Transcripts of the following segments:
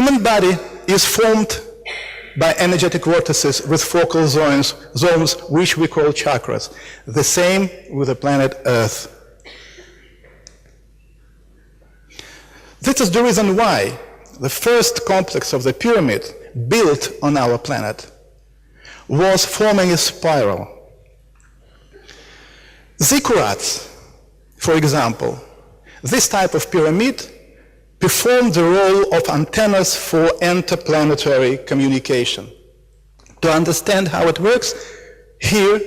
Human body is formed by energetic vortices with focal zones which we call chakras. The same with the planet Earth. This is the reason why the first complex of the pyramid built on our planet was forming a spiral. Ziggurats, for example, this type of pyramid performed the role of antennas for interplanetary communication. To understand how it works, here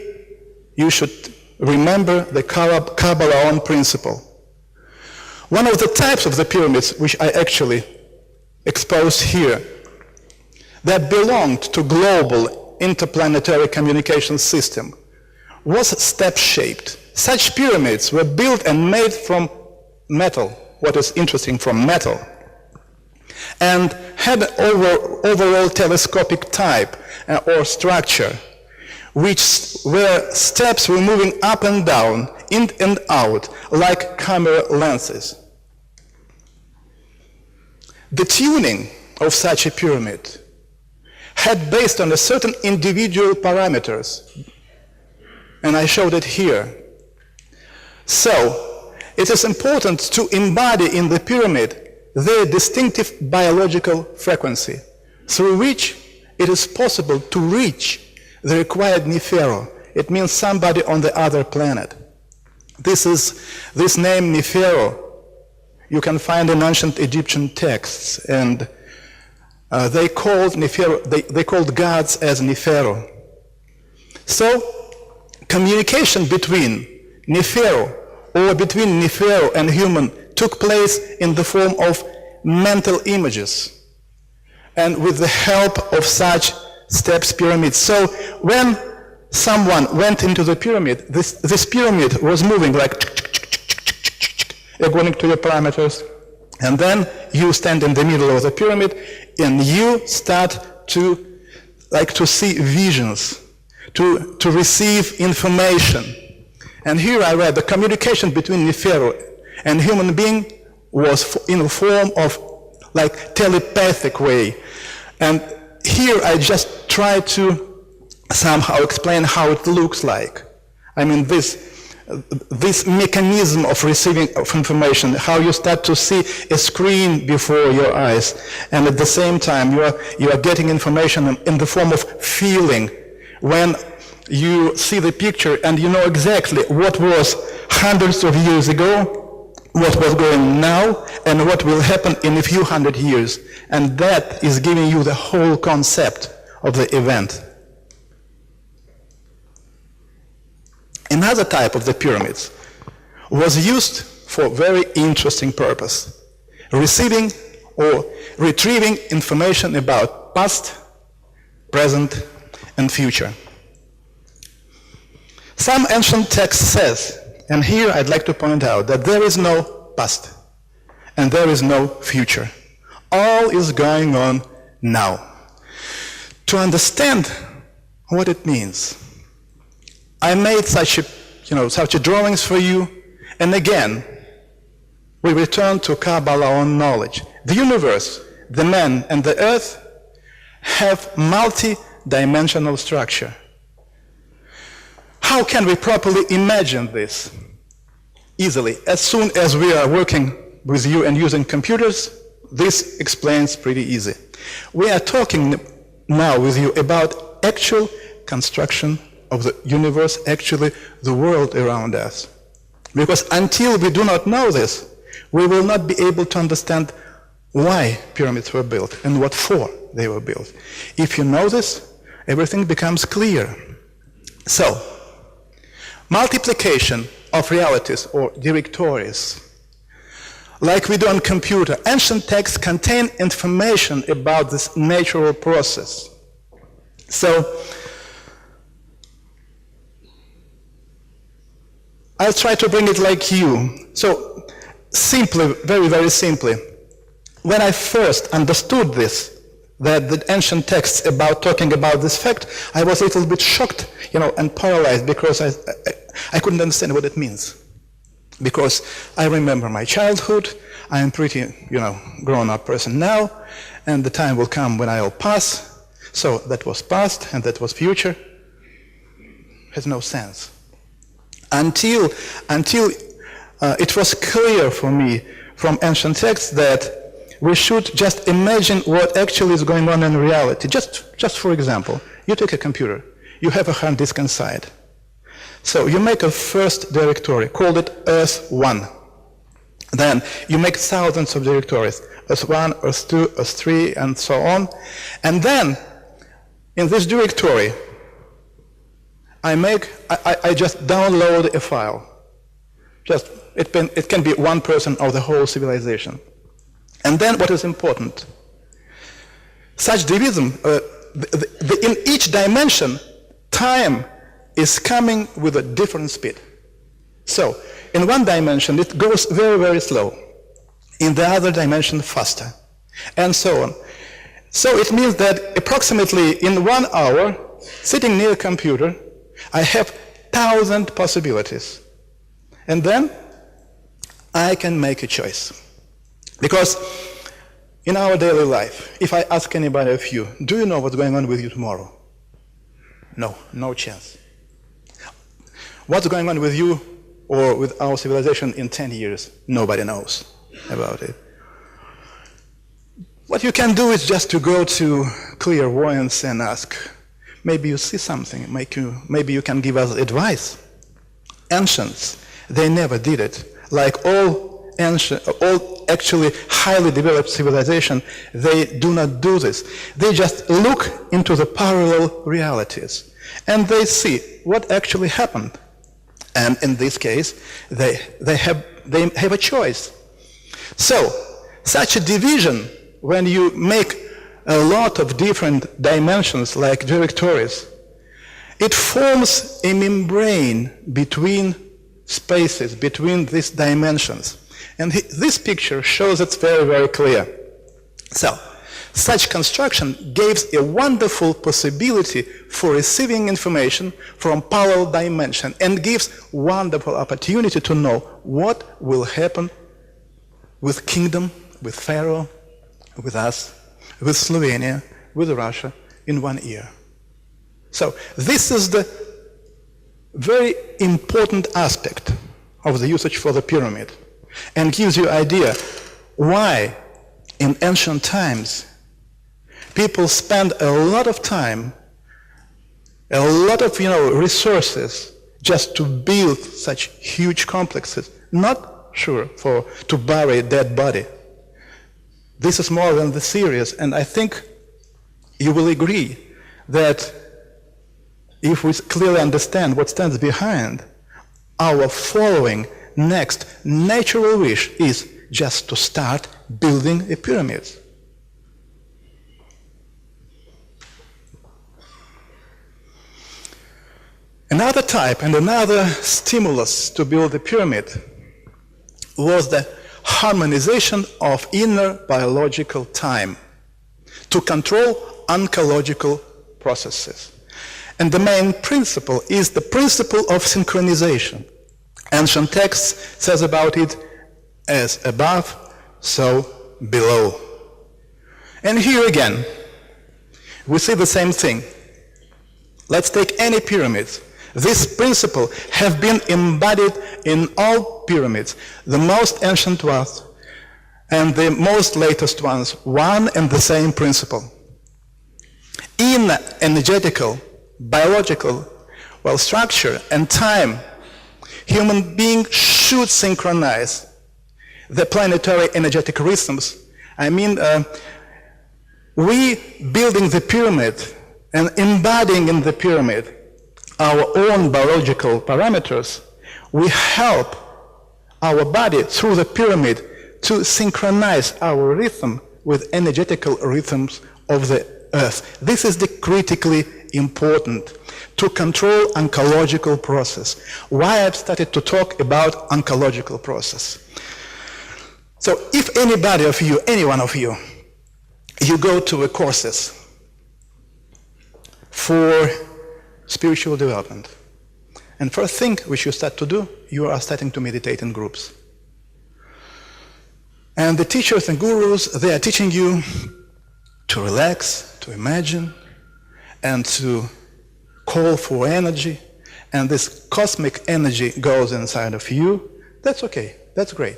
you should remember the Kabbalah principle. One of the types of the pyramids which I actually exposed here that belonged to global interplanetary communication system was step-shaped. Such pyramids were built and made from metal, what is interesting, from metal, and had an overall telescopic type or structure, where steps were moving up and down, in and out, like camera lenses. The tuning of such a pyramid had based on a certain individual parameters, and I showed it here. So, it is important to embody in the pyramid their distinctive biological frequency, through which it is possible to reach the required Nefero. It means somebody on the other planet. This name Nefero you can find in ancient Egyptian texts, and they called gods as Nefero. So, communication between Nefero or between Nefero and human took place in the form of mental images and with the help of such steps pyramids. So when someone went into the pyramid, this pyramid was moving like according to your parameters, and then you stand in the middle of the pyramid and you start to see visions, to receive information. And here I read the communication between Nefero and human being was in the form of like telepathic way. And here I just try to somehow explain how it looks like. I mean, this mechanism of receiving of information, how you start to see a screen before your eyes, and at the same time you are getting information in the form of feeling. When you see the picture and you know exactly what was hundreds of years ago, what was going now, and what will happen in a few hundred years. And that is giving you the whole concept of the event. Another type of the pyramids was used for a very interesting purpose, receiving or retrieving information about past, present, and future. Some ancient text says, and here I'd like to point out, that there is no past and there is no future. All is going on now. To understand what it means, I made such drawings for you, and again, we return to Kabbalah knowledge. The universe, the man, and the earth have multi-dimensional structure. How can we properly imagine this? Easily. As soon as we are working with you and using computers, this explains pretty easy. We are talking now with you about actual construction of the universe, actually the world around us. Because until we do not know this, we will not be able to understand why pyramids were built and what for they were built. If you know this, everything becomes clear. So, multiplication of realities or directories, like we do on computer, ancient texts contain information about this natural process. So, I'll try to bring it like you. So, simply, very, very simply, when I first understood this, that the ancient texts talking about this fact, I was a little bit shocked, and paralyzed, because I couldn't understand what it means. Because I remember my childhood, I am pretty, grown-up person now, and the time will come when I'll pass. So that was past and that was future. Has no sense. Until it was clear for me from ancient texts that we should just imagine what actually is going on in reality. Just for example, you take a computer, you have a hard disk inside. So you make a first directory, call it Earth 1. Then you make thousands of directories, Earth 1, Earth 2, Earth 3, and so on. And then in this directory, I just download a file. It can be one person or the whole civilization. And then what is important? Such division, in each dimension, time is coming with a different speed. So, in one dimension, it goes very, very slow. In the other dimension, faster. And so on. So it means that approximately in 1 hour, sitting near a computer, I have 1,000 possibilities. And then I can make a choice. Because in our daily life, if I ask anybody of you, do you know what's going on with you tomorrow? No, no chance. What's going on with you or with our civilization in 10 years? Nobody knows about it. What you can do is just to go to clairvoyance and ask, maybe you see something, maybe you can give us advice. Ancients, they never did it. Like all actually highly developed civilization, they do not do this. They just look into the parallel realities and they see what actually happened. And in this case, they have a choice. So, such a division, when you make a lot of different dimensions like directories, it forms a membrane between spaces, between these dimensions. And this picture shows it very, very clear. So, such construction gives a wonderful possibility for receiving information from parallel dimension and gives wonderful opportunity to know what will happen with kingdom, with Pharaoh, with us, with Slovenia, with Russia in 1 year. So this is the very important aspect of the usage for the pyramid and gives you idea why in ancient times people spend a lot of time, a lot of resources just to build such huge complexes, not sure to bury a dead body. This is more than the serious, and I think you will agree that if we clearly understand what stands behind, our following next natural wish is just to start building a pyramid. Another type and another stimulus to build a pyramid was the harmonization of inner biological time to control oncological processes. And the main principle is the principle of synchronization. Ancient text says about it as above, so below. And here again, we see the same thing. Let's take any pyramid. This principle has been embodied in all pyramids, the most ancient ones and the most latest ones, one and the same principle. In energetical, biological, structure and time, human beings should synchronize the planetary energetic rhythms. I mean, we building the pyramid and embodying in the pyramid our own biological parameters, we help our body through the pyramid to synchronize our rhythm with energetical rhythms of the earth. This is the critically important to control oncological process. Why I've started to talk about oncological process. So if anybody of you, any one of you, you go to a courses for spiritual development, and first thing which you start to do, you are starting to meditate in groups. And the teachers and gurus, they are teaching you to relax, to imagine, and to call for energy, and this cosmic energy goes inside of you, that's okay, that's great.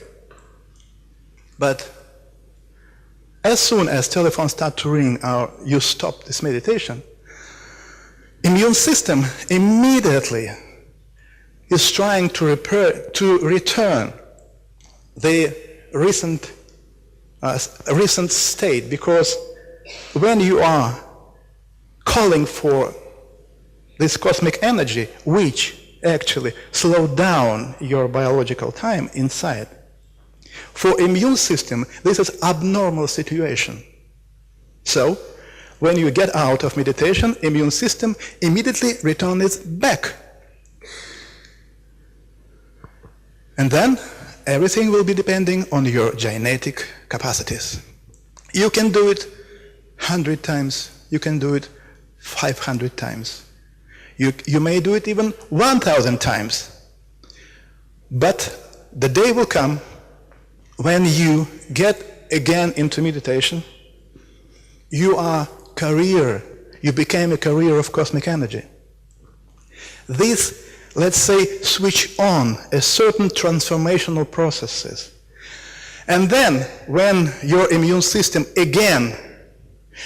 But as soon as telephones start to ring or you stop this meditation, immune system immediately is trying to return the recent state, because when you are calling for this cosmic energy, which actually slow down your biological time inside, for immune system, this is abnormal situation. So, when you get out of meditation, immune system immediately returns back. And then everything will be depending on your genetic capacities. You can do it 100 times, you can do it 500 times. You may do it even 1,000 times. But the day will come when you get again into meditation, you became a carrier of cosmic energy. This, let's say, switch on a certain transformational processes. And then, when your immune system again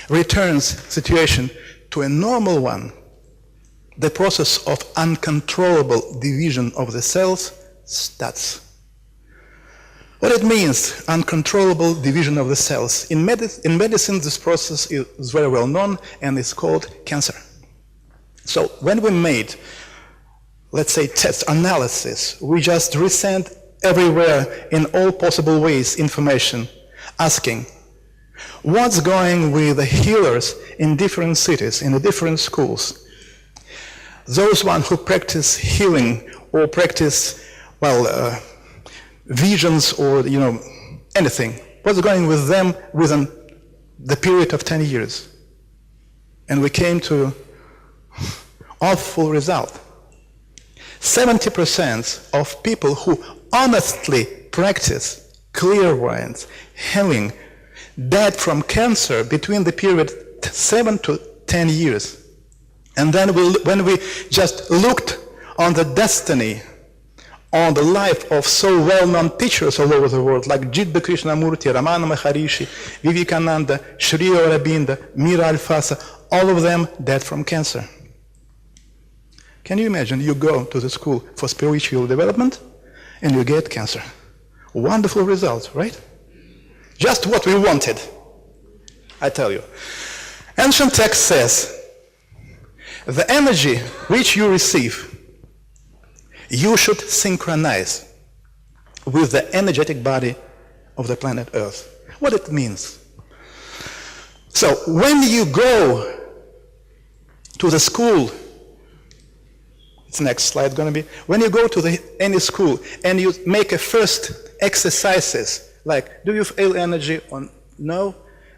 returns situation to a normal one, the process of uncontrollable division of the cells starts. What it means, uncontrollable division of the cells? In medicine, this process is very well known and is called cancer. So when we made, let's say, test analysis, we just resent everywhere in all possible ways information asking, what's going with the healers in different cities, in the different schools? Those ones who practice healing or practice, visions or, anything. What's going with them within the period of 10 years? And we came to awful result. 70% of people who honestly practice clairvoyance, healing, died from cancer between the period 7 to 10 years. And then when we just looked on the destiny, on the life of so well-known teachers all over the world, like Jiddu Krishnamurti, Ramana Maharishi, Vivekananda, Sri Aurobindo, Mira Alfasa, all of them died from cancer. Can you imagine? You go to the school for spiritual development and you get cancer. Wonderful results, right? Just what we wanted, I tell you. Ancient text says, the energy which you receive, you should synchronize with the energetic body of the planet Earth. What it means? So when you go to the school, it's next slide going to be, when you go to any school and you make a first exercises, like do you feel energy or no?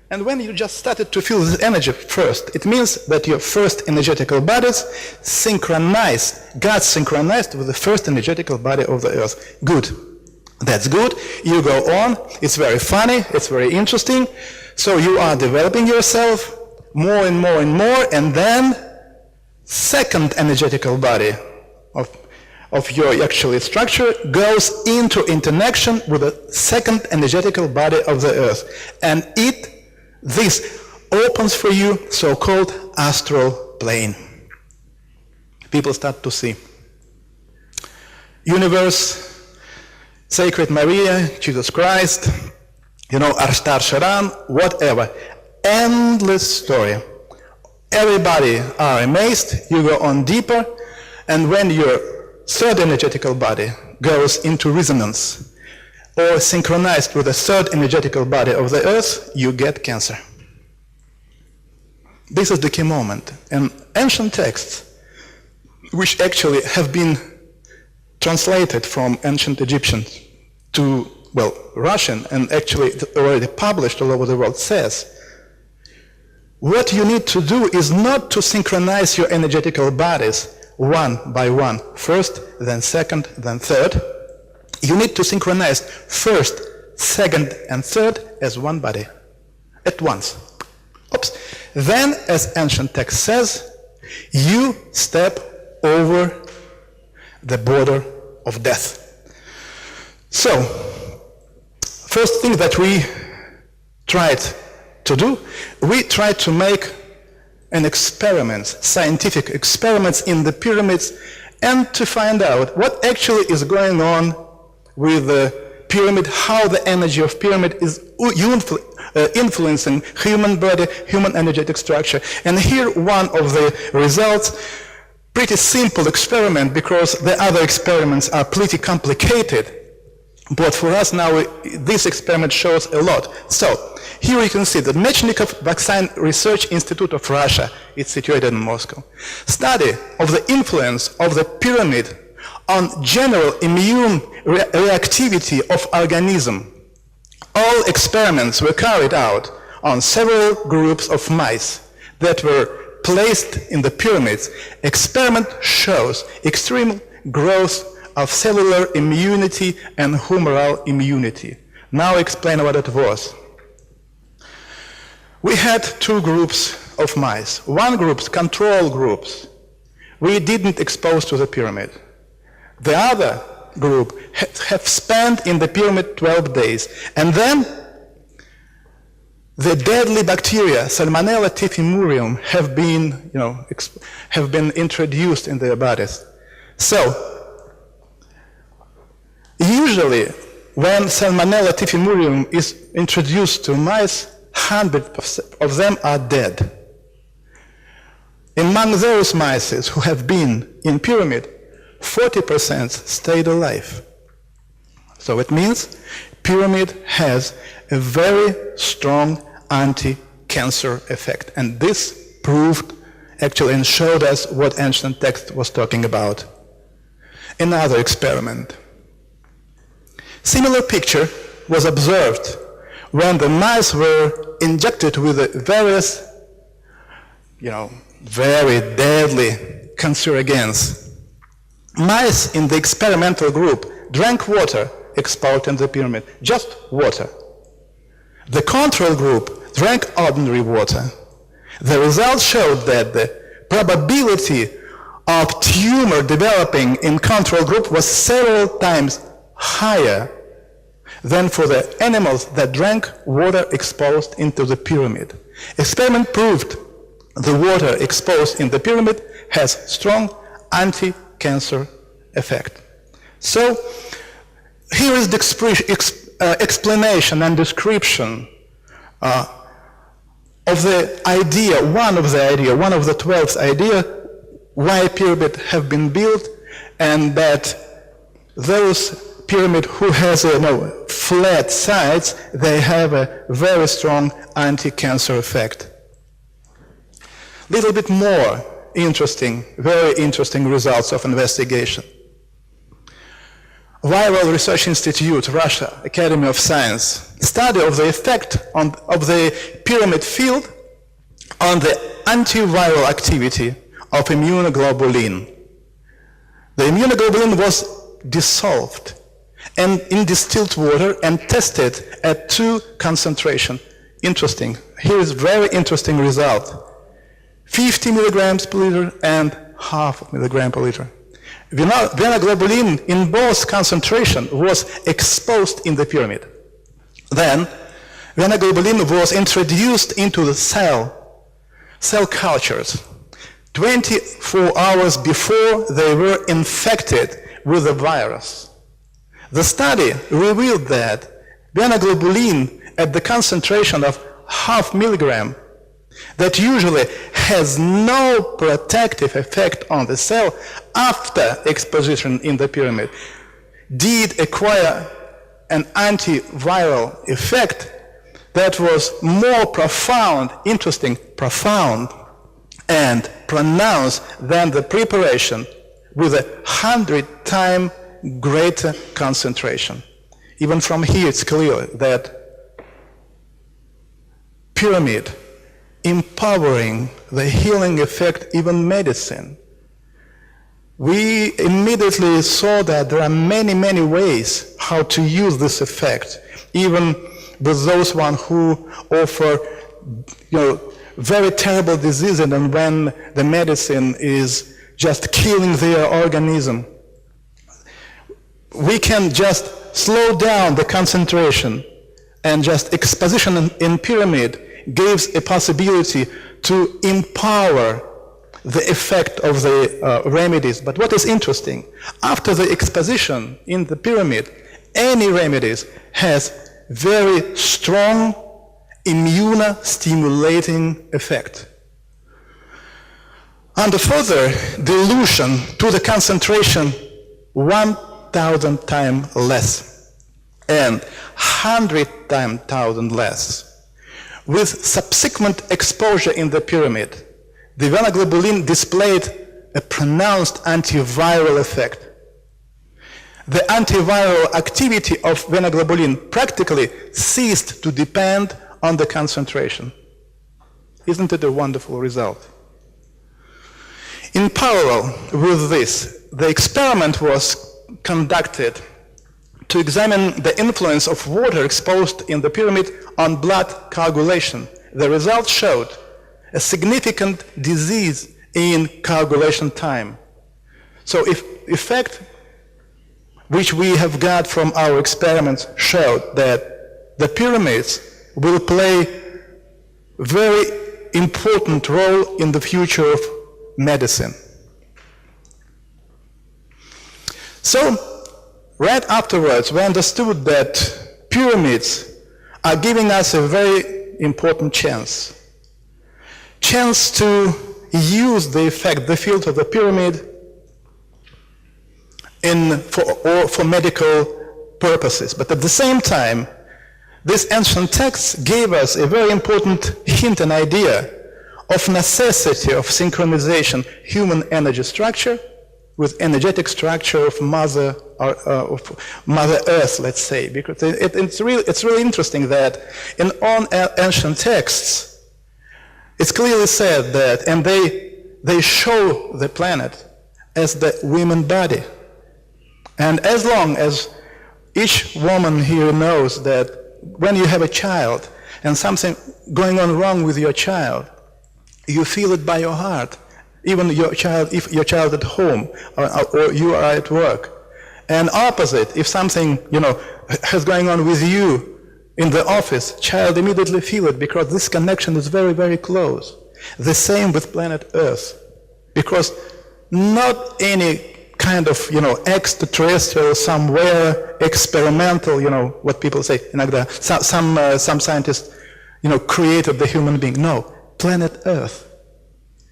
And when you just started to feel this energy first, it means that your first energetical bodies got synchronized with the first energetical body of the Earth. Good. That's good. You go on. It's very funny. It's very interesting. So you are developing yourself more and more and more, and then second energetical body of your actual structure goes into interaction with the second energetical body of the Earth. And this opens for you so-called astral plane. People start to see universe, Sacred Maria, Jesus Christ, Ashtar Sharan, whatever. Endless story. Everybody are amazed, you go on deeper, and when your third energetical body goes into resonance or synchronized with the third energetical body of the Earth, you get cancer. This is the key moment. And ancient texts, which actually have been translated from ancient Egyptian to, Russian, and actually already published all over the world, says, what you need to do is not to synchronize your energetical bodies one by one, first, then second, then third. You need to synchronize first, second, and third as one body at once. Oops. then, as ancient text says, you step over the border of death. So, first thing that we tried to do, we tried to make an experiment, scientific experiments in the pyramids, and to find out what actually is going on with the pyramid, how the energy of pyramid is influencing human body, human energetic structure. And here one of the results, pretty simple experiment because the other experiments are pretty complicated. But for us now, this experiment shows a lot. So, here you can see the Mechnikov Vaccine Research Institute of Russia, it's situated in Moscow. Study of the influence of the pyramid on general immune reactivity of organism. All experiments were carried out on several groups of mice that were placed in the pyramids. Experiment shows extreme growth of cellular immunity and humoral immunity. Now explain what it was. We had two groups of mice. One group, control groups, we didn't expose to the pyramid. The other group have spent in the pyramid 12 days. And then the deadly bacteria, Salmonella typhimurium, have been introduced in their bodies. So, usually, when Salmonella typhimurium is introduced to mice, hundreds of them are dead. Among those mice who have been in pyramid, 40% stayed alive. So it means pyramid has a very strong anti-cancer effect. And this proved actually and showed us what ancient text was talking about. Another experiment. Similar picture was observed when the mice were injected with various, very deadly cancerogens. Mice in the experimental group drank water exposed in the pyramid, just water. The control group drank ordinary water. The results showed that the probability of tumor developing in control group was several times higher than for the animals that drank water exposed into the pyramid. Experiment proved the water exposed in the pyramid has strong anti-cancer effect. So, here is the explanation and description of the idea, one of the 12 idea, why pyramid have been built, and that those pyramid who has flat sides, they have a very strong anti-cancer effect. Little bit more interesting, very interesting results of investigation. Viral Research Institute, Russia, Academy of Science, study of the effect of the pyramid field on the antiviral activity of immunoglobulin. The immunoglobulin was dissolved and in distilled water and tested at 2 concentration. Interesting. Here is very interesting result. 50 milligrams per liter and half milligram per liter. Immunoglobulin in both concentration was exposed in the pyramid. Then, immunoglobulin was introduced into the cell cultures 24 hours before they were infected with the virus. The study revealed that immunoglobulin at the concentration of half milligram that usually has no protective effect on the cell after exposition in the pyramid did acquire an antiviral effect that was more profound, profound and pronounced than the preparation with 100 times greater concentration. Even from here it's clear that pyramid empowering the healing effect, even medicine. We immediately saw that there are many, many ways how to use this effect, even with those one who offer, very terrible diseases and when the medicine is just killing their organism. We can just slow down the concentration, and just exposition in pyramid gives a possibility to empower the effect of the remedies. But what is interesting, after the exposition in the pyramid, any remedies has very strong immune-stimulating effect. Under further dilution to the concentration 1,000 times less and 100,000 less. With subsequent exposure in the pyramid, the venoglobulin displayed a pronounced antiviral effect. The antiviral activity of venoglobulin practically ceased to depend on the concentration. Isn't it a wonderful result? In parallel with this, the experiment was conducted to examine the influence of water exposed in the pyramid on blood coagulation. The results showed a significant decrease in coagulation time. So if effect which we have got from our experiments showed that the pyramids will play a very important role in the future of medicine. So, right afterwards, we understood that pyramids are giving us a very important chance to use the effect, the field of the pyramid for medical purposes. But at the same time, this ancient text gave us a very important hint and idea of necessity of synchronization human energy structure with energetic structure of Mother Earth, let's say, because it's really interesting that in all ancient texts, it's clearly said that, and they show the planet as the woman body. And as long as each woman here knows that when you have a child and something going on wrong with your child, you feel it by your heart, even your child, if your child at home or you are at work. And opposite, if something is going on with you in the office, child immediately feel it because this connection is very, very close. The same with planet Earth, because not any kind of extraterrestrial, somewhere experimental, what people say, some scientists created the human being. No, planet Earth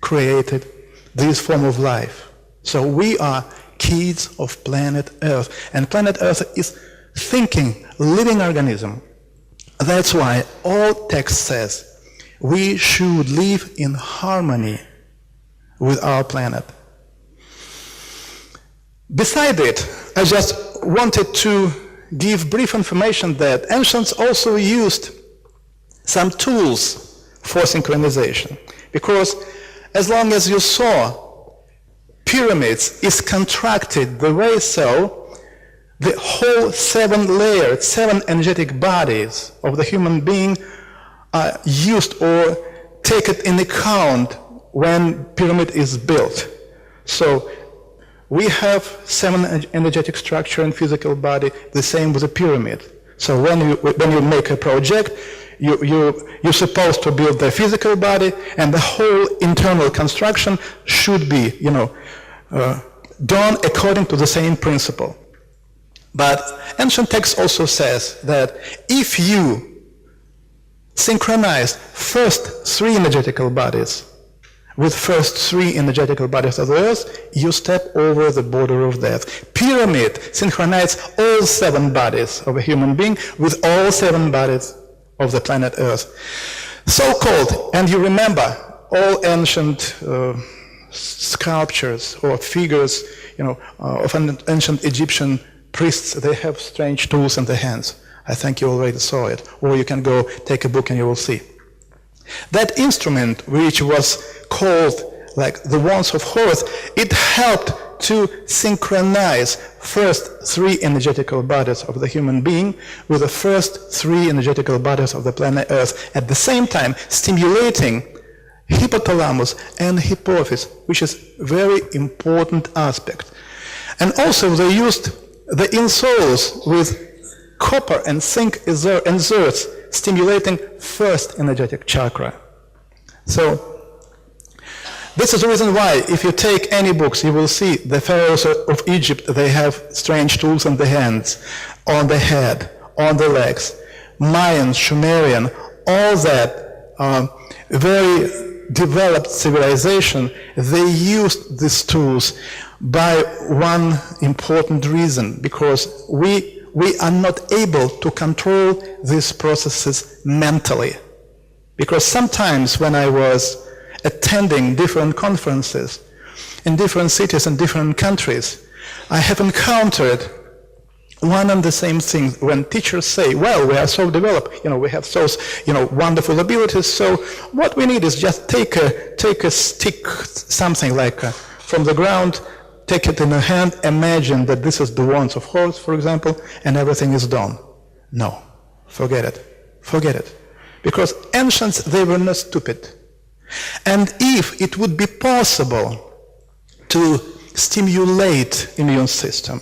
created this form of life. So we are kids of planet Earth, and planet Earth is thinking, living organism. That's why all text says we should live in harmony with our planet. Beside it, I just wanted to give brief information that ancients also used some tools for synchronization. Because as long as you saw pyramids is contracted the way so, the whole 7 layers, 7 energetic bodies of the human being are used or taken in account when pyramid is built. So we have 7 energetic structure and physical body, the same with a pyramid. So when you make a project, you're supposed to build the physical body, and the whole internal construction should be, done according to the same principle. But ancient text also says that if you synchronize first 3 energetical bodies with first 3 energetical bodies of the earth, you step over the border of death. Pyramid synchronizes all 7 bodies of a human being with all 7 bodies of the planet Earth. So-called, and you remember, all ancient sculptures or figures, of ancient Egyptian priests, they have strange tools in their hands. I think you already saw it. Or you can go take a book and you will see. That instrument, which was called like the wands of Horus, it helped to synchronize first 3 energetical bodies of the human being with the first 3 energetical bodies of the planet Earth, at the same time stimulating hypothalamus, and hypophysis, which is very important aspect. And also they used the insoles with copper and zinc inserts, stimulating first energetic chakra. So this is the reason why, if you take any books, you will see the pharaohs of Egypt, they have strange tools on the hands, on the head, on the legs. Mayan, Sumerian, all that very developed civilization, they used these tools by one important reason, because we are not able to control these processes mentally. Because sometimes when I was attending different conferences in different cities and different countries, I have encountered one and the same thing when teachers say, well, we are so developed, we have those, wonderful abilities, so what we need is just take a stick, something like from the ground, take it in a hand, imagine that this is the wands of horse, for example, and everything is done. No, forget it. Because ancients, they were not stupid. And if it would be possible to stimulate immune system,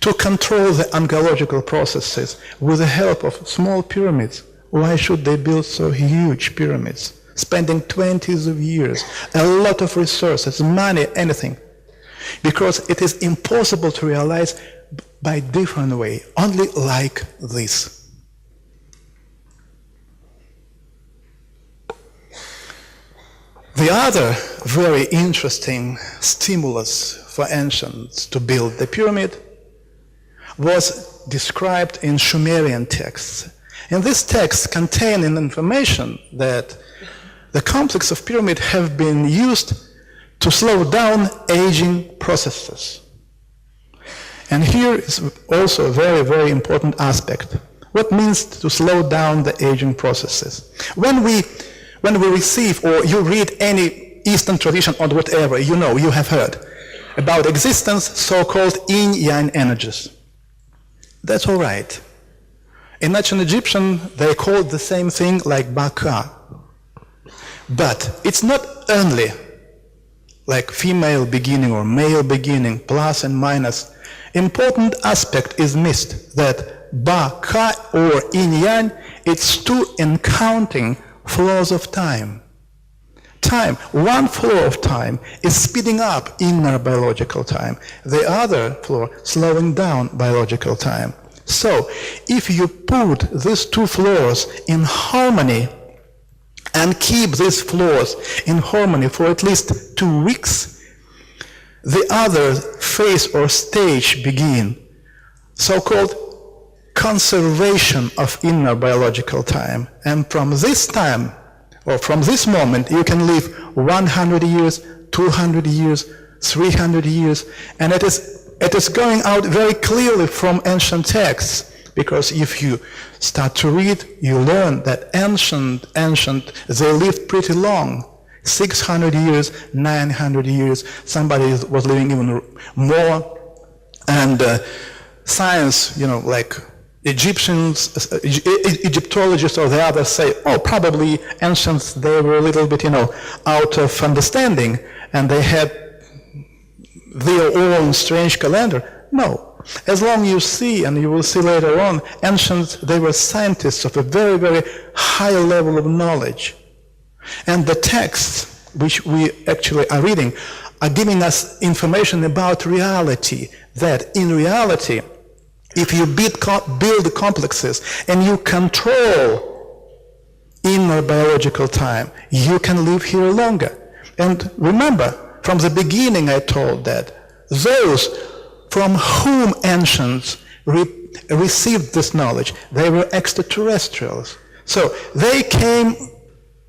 to control the oncological processes with the help of small pyramids, why should they build so huge pyramids, spending 20s of years, a lot of resources, money, anything? Because it is impossible to realize by different way, only like this. The other very interesting stimulus for ancients to build the pyramid was described in Sumerian texts. And these texts contain information that the complex of pyramid have been used to slow down aging processes. And here is also a very, very important aspect. What means to slow down the aging processes? When we receive or you read any Eastern tradition or whatever, you have heard about existence, so-called yin-yang energies. That's all right. In ancient Egyptian, they called the same thing like Baka. But it's not only like female beginning or male beginning, plus and minus. Important aspect is missed, that Baka or yin-yang, it's two encountering flows of time. One flow of time is speeding up inner biological time. The other flow slowing down biological time. So, if you put these two flows in harmony and keep these flows in harmony for at least 2 weeks, the other phase or stage begin, so-called conservation of inner biological time. And from this time, or from this moment, you can live 100 years, 200 years, 300 years, and it is going out very clearly from ancient texts. Because if you start to read, you learn that ancient, they lived pretty long. 600 years, 900 years, somebody was living even more. And science, like Egyptologists or the others say, oh, probably ancients, they were a little bit, out of understanding, and they had their own strange calendar. No. As long as you see, and you will see later on, ancients, they were scientists of a very, very high level of knowledge. And the texts, which we actually are reading, are giving us information about reality, that in reality, if you build complexes and you control inner biological time, you can live here longer. And remember, from the beginning I told that those from whom ancients received this knowledge, they were extraterrestrials. So they came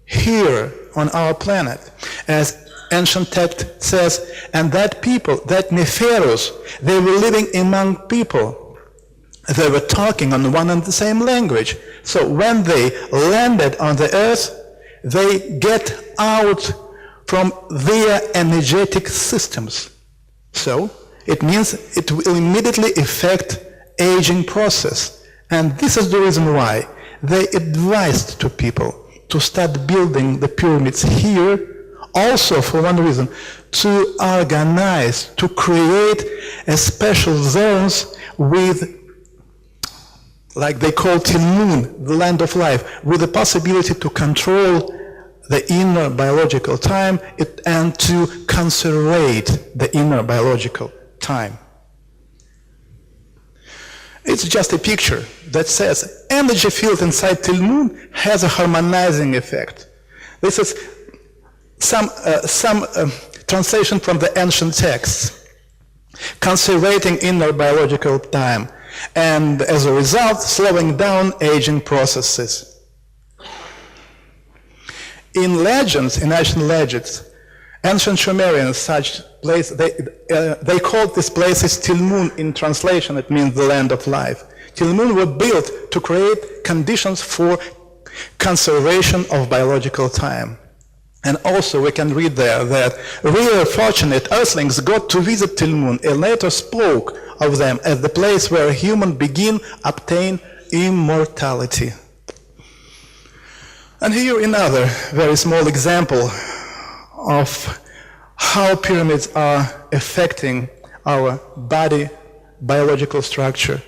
here on our planet, as ancient text says, and that people, that Neferus, they were living among people. They were talking on one and the same language. So when they landed on the earth, they get out from their energetic systems. So it means it will immediately affect aging process. And this is the reason why they advised to people to start building the pyramids here, also for one reason, to organize, to create a special zones with, like they call Tilmun, the land of life, with the possibility to control the inner biological time and to conservate the inner biological time. It's just a picture that says energy field inside Tilmun has a harmonizing effect. This is some translation from the ancient texts, conservating inner biological time, and as a result, slowing down aging processes. In legends, in ancient legends, ancient Sumerians, such place, they called this places Tilmun. In translation, it means the land of life. Tilmun were built to create conditions for conservation of biological time. And also we can read there that rare fortunate earthlings got to visit Tilmun and later spoke of them as the place where human being obtain immortality. And here another very small example of how pyramids are affecting our body biological structure.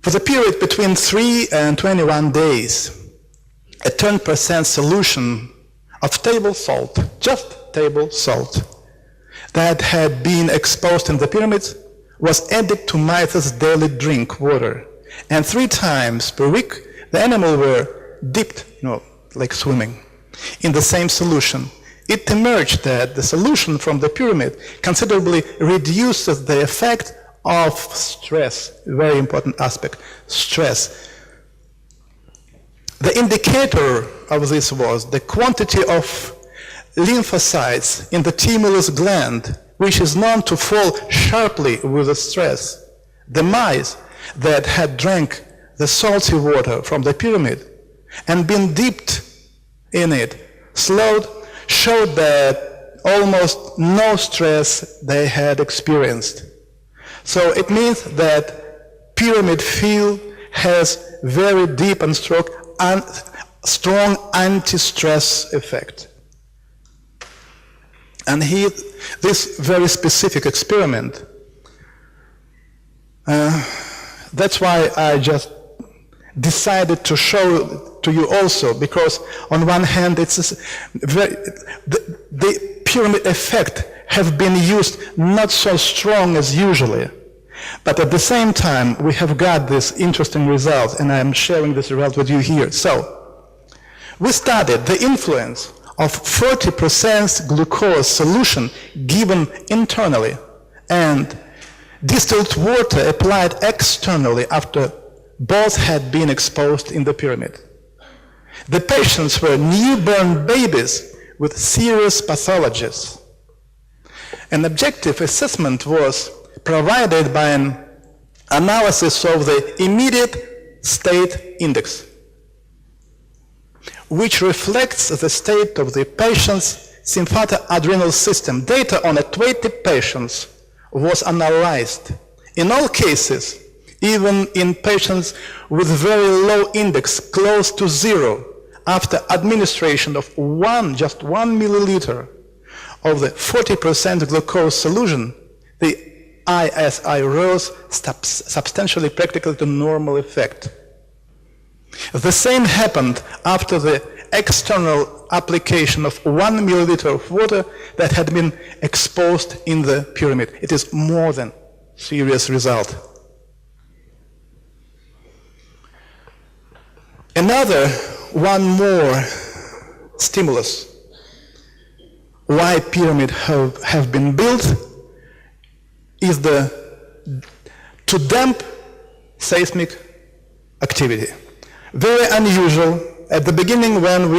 For the period between 3 and 21 days, a 10% solution of table salt, just table salt, that had been exposed in the pyramids was added to Mythos' daily drink water. And 3 times per week, the animal were dipped, like swimming, in the same solution. It emerged that the solution from the pyramid considerably reduces the effect of stress, very important aspect, stress. The indicator of this was the quantity of lymphocytes in the thymus gland, which is known to fall sharply with the stress. The mice that had drank the salty water from the pyramid and been dipped in it showed that almost no stress they had experienced. So it means that pyramid field has very deep and strong anti-stress effect. And here, this very specific experiment, that's why I just decided to show to you also, because on one hand, the pyramid effect have been used not so strong as usually, but at the same time, we have got this interesting result, and I'm sharing this result with you here. So, we studied the influence of 40% glucose solution given internally and distilled water applied externally after both had been exposed in the pyramid. The patients were newborn babies with serious pathologies. An objective assessment was provided by an analysis of the immediate state index, which reflects the state of the patient's sympathoadrenal system. Data on 20 patients was analyzed. In all cases, even in patients with very low index, close to 0, after administration of just 1 milliliter of the 40% glucose solution, the ISI rose substantially, practically to normal effect. The same happened after the external application of 1 milliliter of water that had been exposed in the pyramid. It is more than serious result. One more stimulus why pyramids have been built is to damp seismic activity. Very unusual. At the beginning, when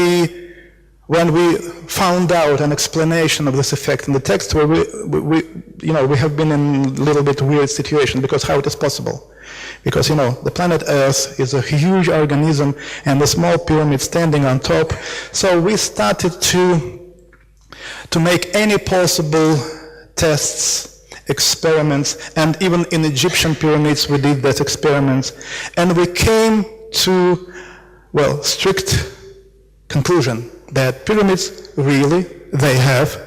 we found out an explanation of this effect in the text, where we have been in a little bit weird situation, because how it is possible? Because the planet Earth is a huge organism and a small pyramid standing on top. So we started to make any possible tests, experiments, and even in Egyptian pyramids we did that experiments, and we came to strict conclusion that pyramids really, they have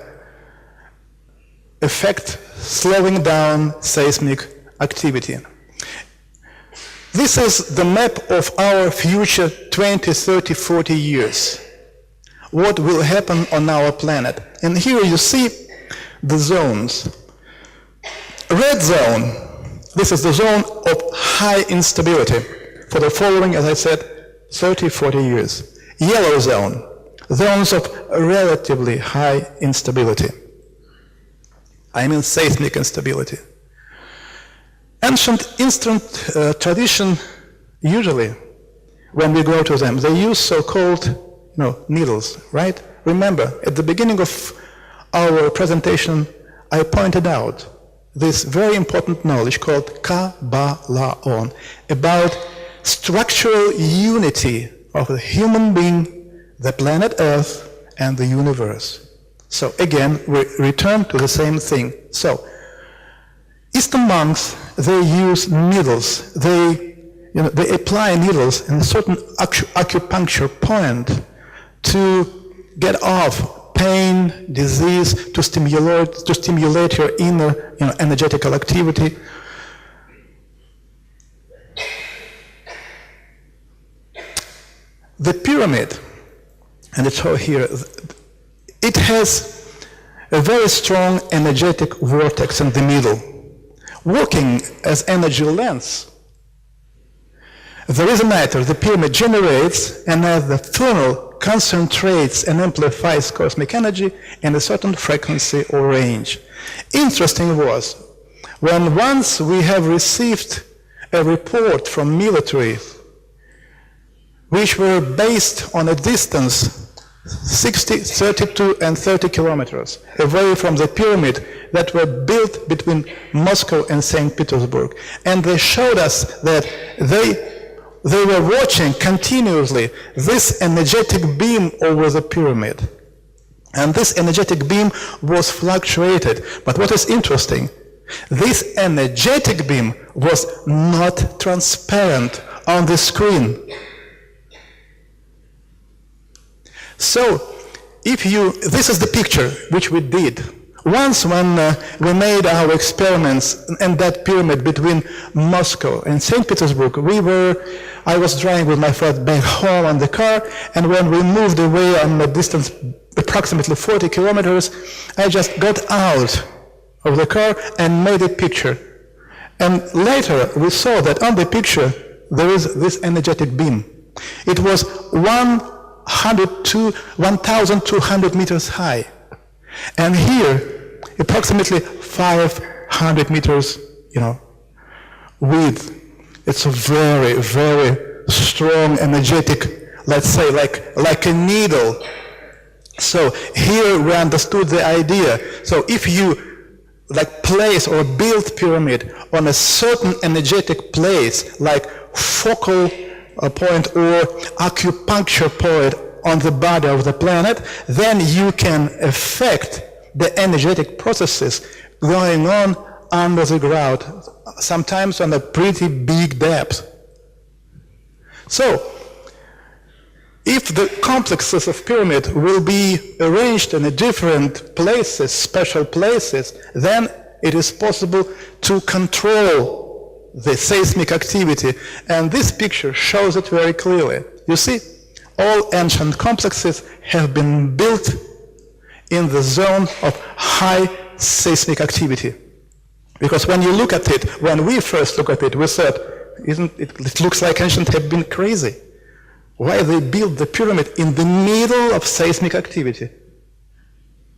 effect slowing down seismic activity. This is the map of our future 20, 30, 40 years. What will happen on our planet. And here you see the zones. Red zone, this is the zone of high instability for the following, as I said, 30, 40 years. Yellow zone, zones of relatively high instability. I mean seismic instability. Ancient instant tradition, usually, when we go to them, they use so-called needles, right? Remember, at the beginning of our presentation, I pointed out this very important knowledge called Kabbalah about structural unity of the human being, the planet Earth, and the universe. So again, we return to the same thing. So, Eastern monks, they use needles. They apply needles in a certain acupuncture point to get off pain, disease, to stimulate your inner energetical activity. The pyramid, and it's shown here, it has a very strong energetic vortex in the middle, working as energy lens. The resonator, the pyramid, generates, and as the funnel concentrates and amplifies cosmic energy in a certain frequency or range. Interesting was, when once we have received a report from military, which were based on a distance 60, 32, and 30 kilometers away from the pyramid that were built between Moscow and St. Petersburg. And they showed us that they were watching continuously this energetic beam over the pyramid. And this energetic beam was fluctuated. But what is interesting, this energetic beam was not transparent on the screen. So, this is the picture which we did. Once when we made our experiments in that pyramid between Moscow and St. Petersburg, I was driving with my friend back home on the car, and when we moved away on a distance approximately 40 kilometers, I just got out of the car and made a picture. And later we saw that on the picture there is this energetic beam. It was 1,200 meters high. And here, approximately 500 meters, width. It's a very, very strong, energetic, let's say, like a needle. So here we understood the idea. So if you place or build pyramid on a certain energetic place, like focal point or acupuncture point on the body of the planet, then you can affect the energetic processes going on under the ground, sometimes on a pretty big depth. So, if the complexes of pyramid will be arranged in different places, special places, then it is possible to control the seismic activity. And this picture shows it very clearly. You see, all ancient complexes have been built in the zone of high seismic activity. Because when you look at it, when we first look at it, we said, it looks like ancient have been crazy. Why they built the pyramid in the middle of seismic activity?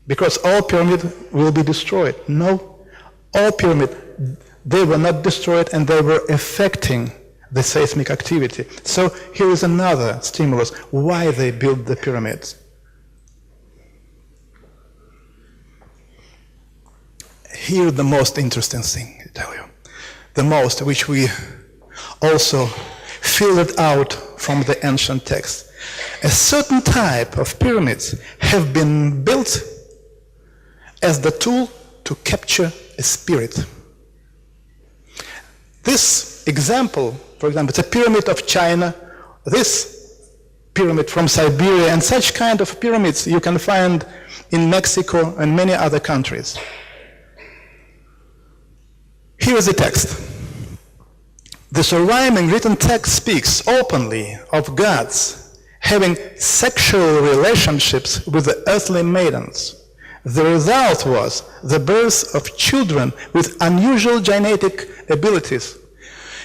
Because all pyramids will be destroyed. No, all pyramids, they were not destroyed and they were affecting the seismic activity. So here is another stimulus, why they built the pyramids. Here the most interesting thing, I tell you. The most, which we also filtered out from the ancient text. A certain type of pyramids have been built as the tool to capture a spirit. This example, for example, it's a pyramid of China. This pyramid from Siberia, and such kind of pyramids you can find in Mexico and many other countries. Here is the text. This rhyming written text speaks openly of gods having sexual relationships with the earthly maidens. The result was the birth of children with unusual genetic abilities,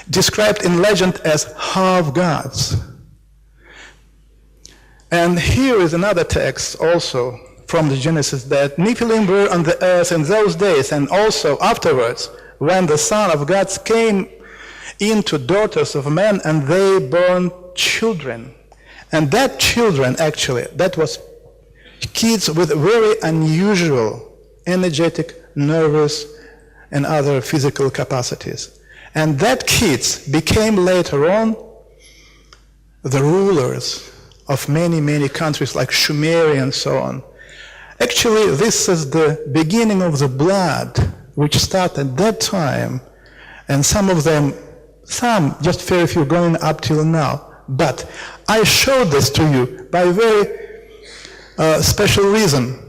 described in legend as half-gods. And here is another text also from the Genesis, that Nephilim were on the earth in those days and also afterwards, when the Son of God came into daughters of men and they born children. And that children, actually, that was kids with very unusual, energetic, nervous, and other physical capacities. And that kids became later on the rulers of many, many countries like Sumeria and so on. Actually, this is the beginning of the blood which started at that time, and some of them, just very few going up till now. But I showed this to you by a very special reason.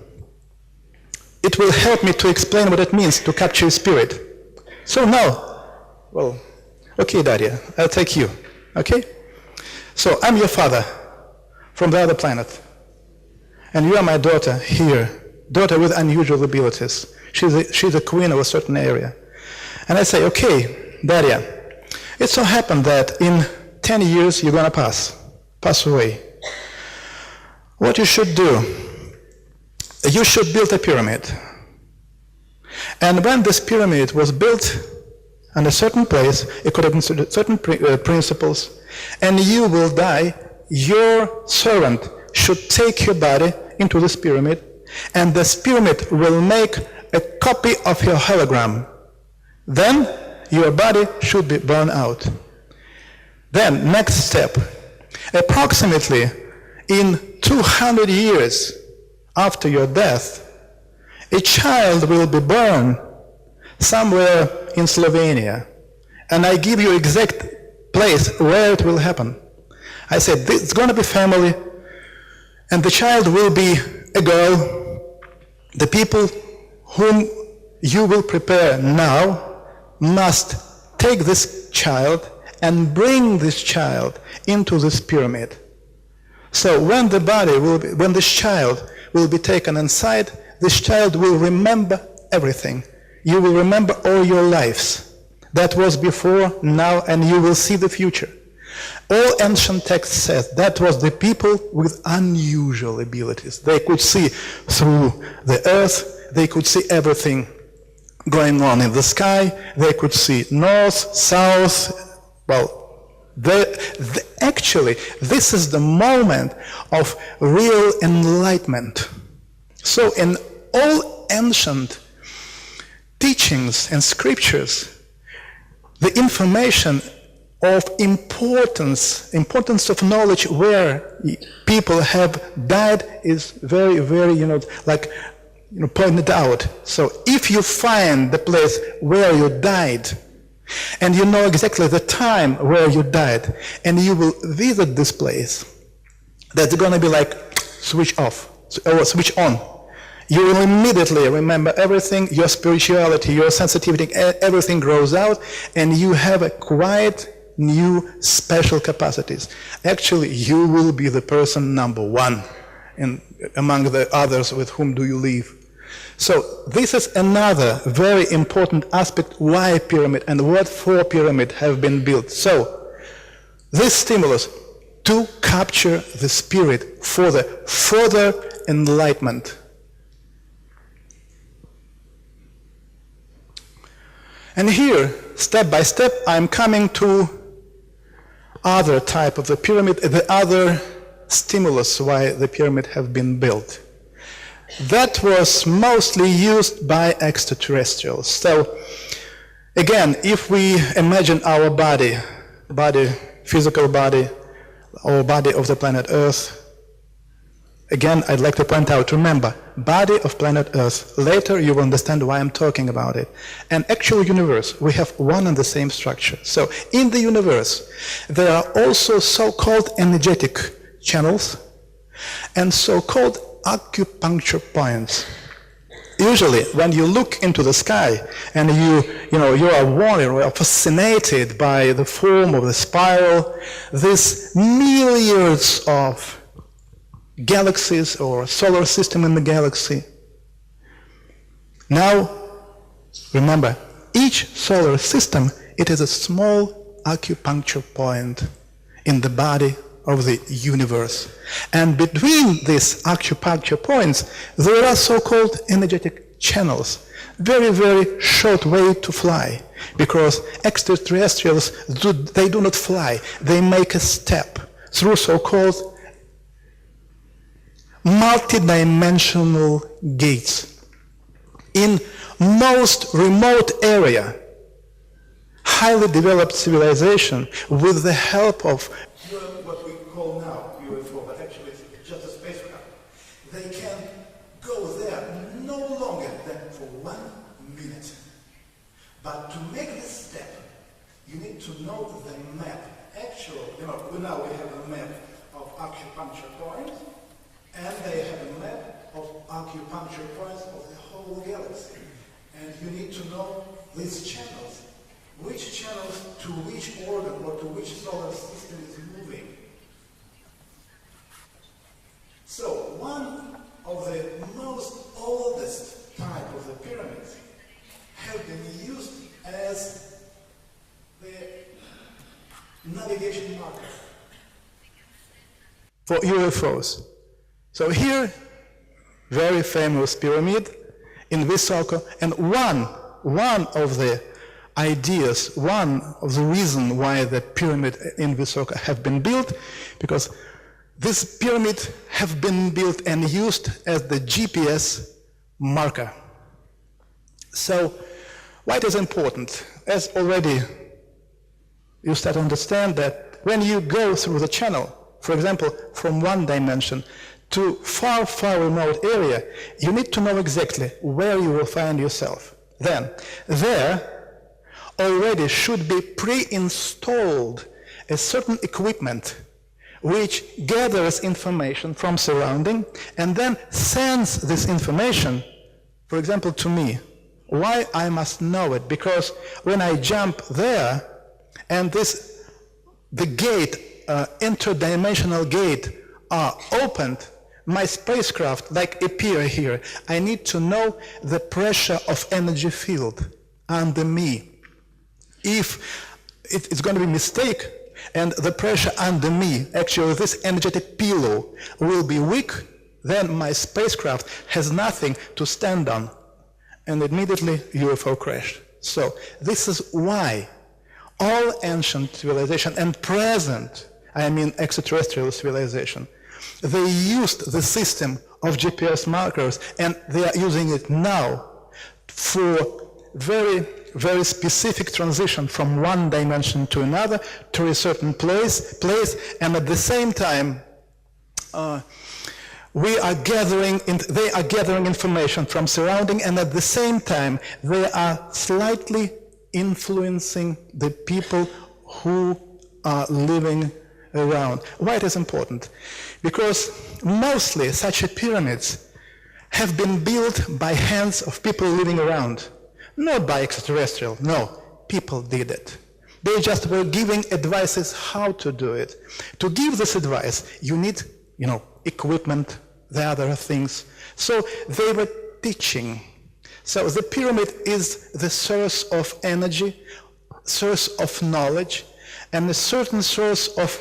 It will help me to explain what it means to capture spirit. So now, well, okay, Daria, I'll take you, okay? So I'm your father from the other planet, and you are my daughter here, daughter with unusual abilities. She's a queen of a certain area. And I say, okay, Daria, it so happened that in 10 years you're going to pass away. What you should do, you should build a pyramid. And when this pyramid was built in a certain place, according to certain principles, and you will die, your servant should take your body into this pyramid, and this pyramid will make a copy of your hologram. Then your body should be burned out. Then, next step, approximately in 200 years after your death, a child will be born somewhere in Slovenia. And I give you exact place where it will happen. I said, it's going to be family, and the child will be a girl. The people whom you will prepare now must take this child and bring this child into this pyramid. So when the body will be, when this child will be taken inside, this child will remember everything. You will remember all your lives. That was before, now, and you will see the future. All ancient texts says that was the people with unusual abilities. They could see through the earth, they could see everything going on in the sky, they could see north, south. Well, actually, this is the moment of real enlightenment. So in all ancient teachings and scriptures, the information of importance of knowledge where people have died is very, very, pointed out. So if you find the place where you died, and you know exactly the time where you died, and you will visit this place, that's going to be like switch off, or switch on. You will immediately remember everything, your spirituality, your sensitivity, everything grows out, and you have a quiet, new, special capacities. Actually, you will be the person number one among the others with whom do you live. So this is another very important aspect why pyramid and what for pyramid have been built. So this stimulus to capture the spirit for the further enlightenment. And here, step by step, I'm coming to other type of the pyramid, the other stimulus why the pyramid have been built. That was mostly used by extraterrestrials. So, again, if we imagine our body, physical body, or body of the planet Earth, again, I'd like to point out, remember, body of planet Earth. Later you will understand why I'm talking about it. An actual universe, we have one and the same structure. So in the universe, there are also so-called energetic channels and so-called acupuncture points. Usually, when you look into the sky and you are wondering or fascinated by the form of the spiral, these milliards of galaxies or solar system in the galaxy. Now, remember, each solar system, it is a small acupuncture point in the body of the universe. And between these acupuncture points, there are so-called energetic channels. Very, very short way to fly. Because extraterrestrials, they do not fly. They make a step through so-called multidimensional gates. In most remote area, highly developed civilization, with the help of what we call now UFO, but actually it's just a spacecraft, they can go there no longer than for 1 minute. But to make this step, you need to know the map. Actually, now we have a map of acupuncture points, and they have a map of acupuncture points of the whole galaxy. And you need to know these channels. Which channels to which organ or to which solar system is moving. So one of the most oldest type of the pyramids have been used as the navigation marker for UFOs. So here, very famous pyramid in Visoko, and one of the ideas, one of the reasons why the pyramid in Visoko have been built, because this pyramid have been built and used as the GPS marker. So why it is important? As already you start to understand that when you go through the channel, for example, from one dimension to far, far remote area, you need to know exactly where you will find yourself. Then, there already should be pre-installed a certain equipment which gathers information from surrounding and then sends this information, for example, to me. Why I must know it? Because when I jump there and the gate, interdimensional gate are opened, my spacecraft like appear here. I need to know the pressure of energy field under me. If it's going to be a mistake and the pressure under me, actually this energetic pillow will be weak, then my spacecraft has nothing to stand on. And immediately UFO crashed. So this is why all ancient civilization and present, I mean extraterrestrial civilization, they used the system of GPS markers and they are using it now for very, very specific transition from one dimension to another to a certain place, and at the same time they are gathering information from surrounding, and at the same time they are slightly influencing the people who are living around. Why it is important? Because mostly such pyramids have been built by hands of people living around. Not by extraterrestrial, no, people did it. They just were giving advices how to do it. To give this advice, you need, equipment, the other things. So they were teaching. So the pyramid is the source of energy, source of knowledge, and a certain source of,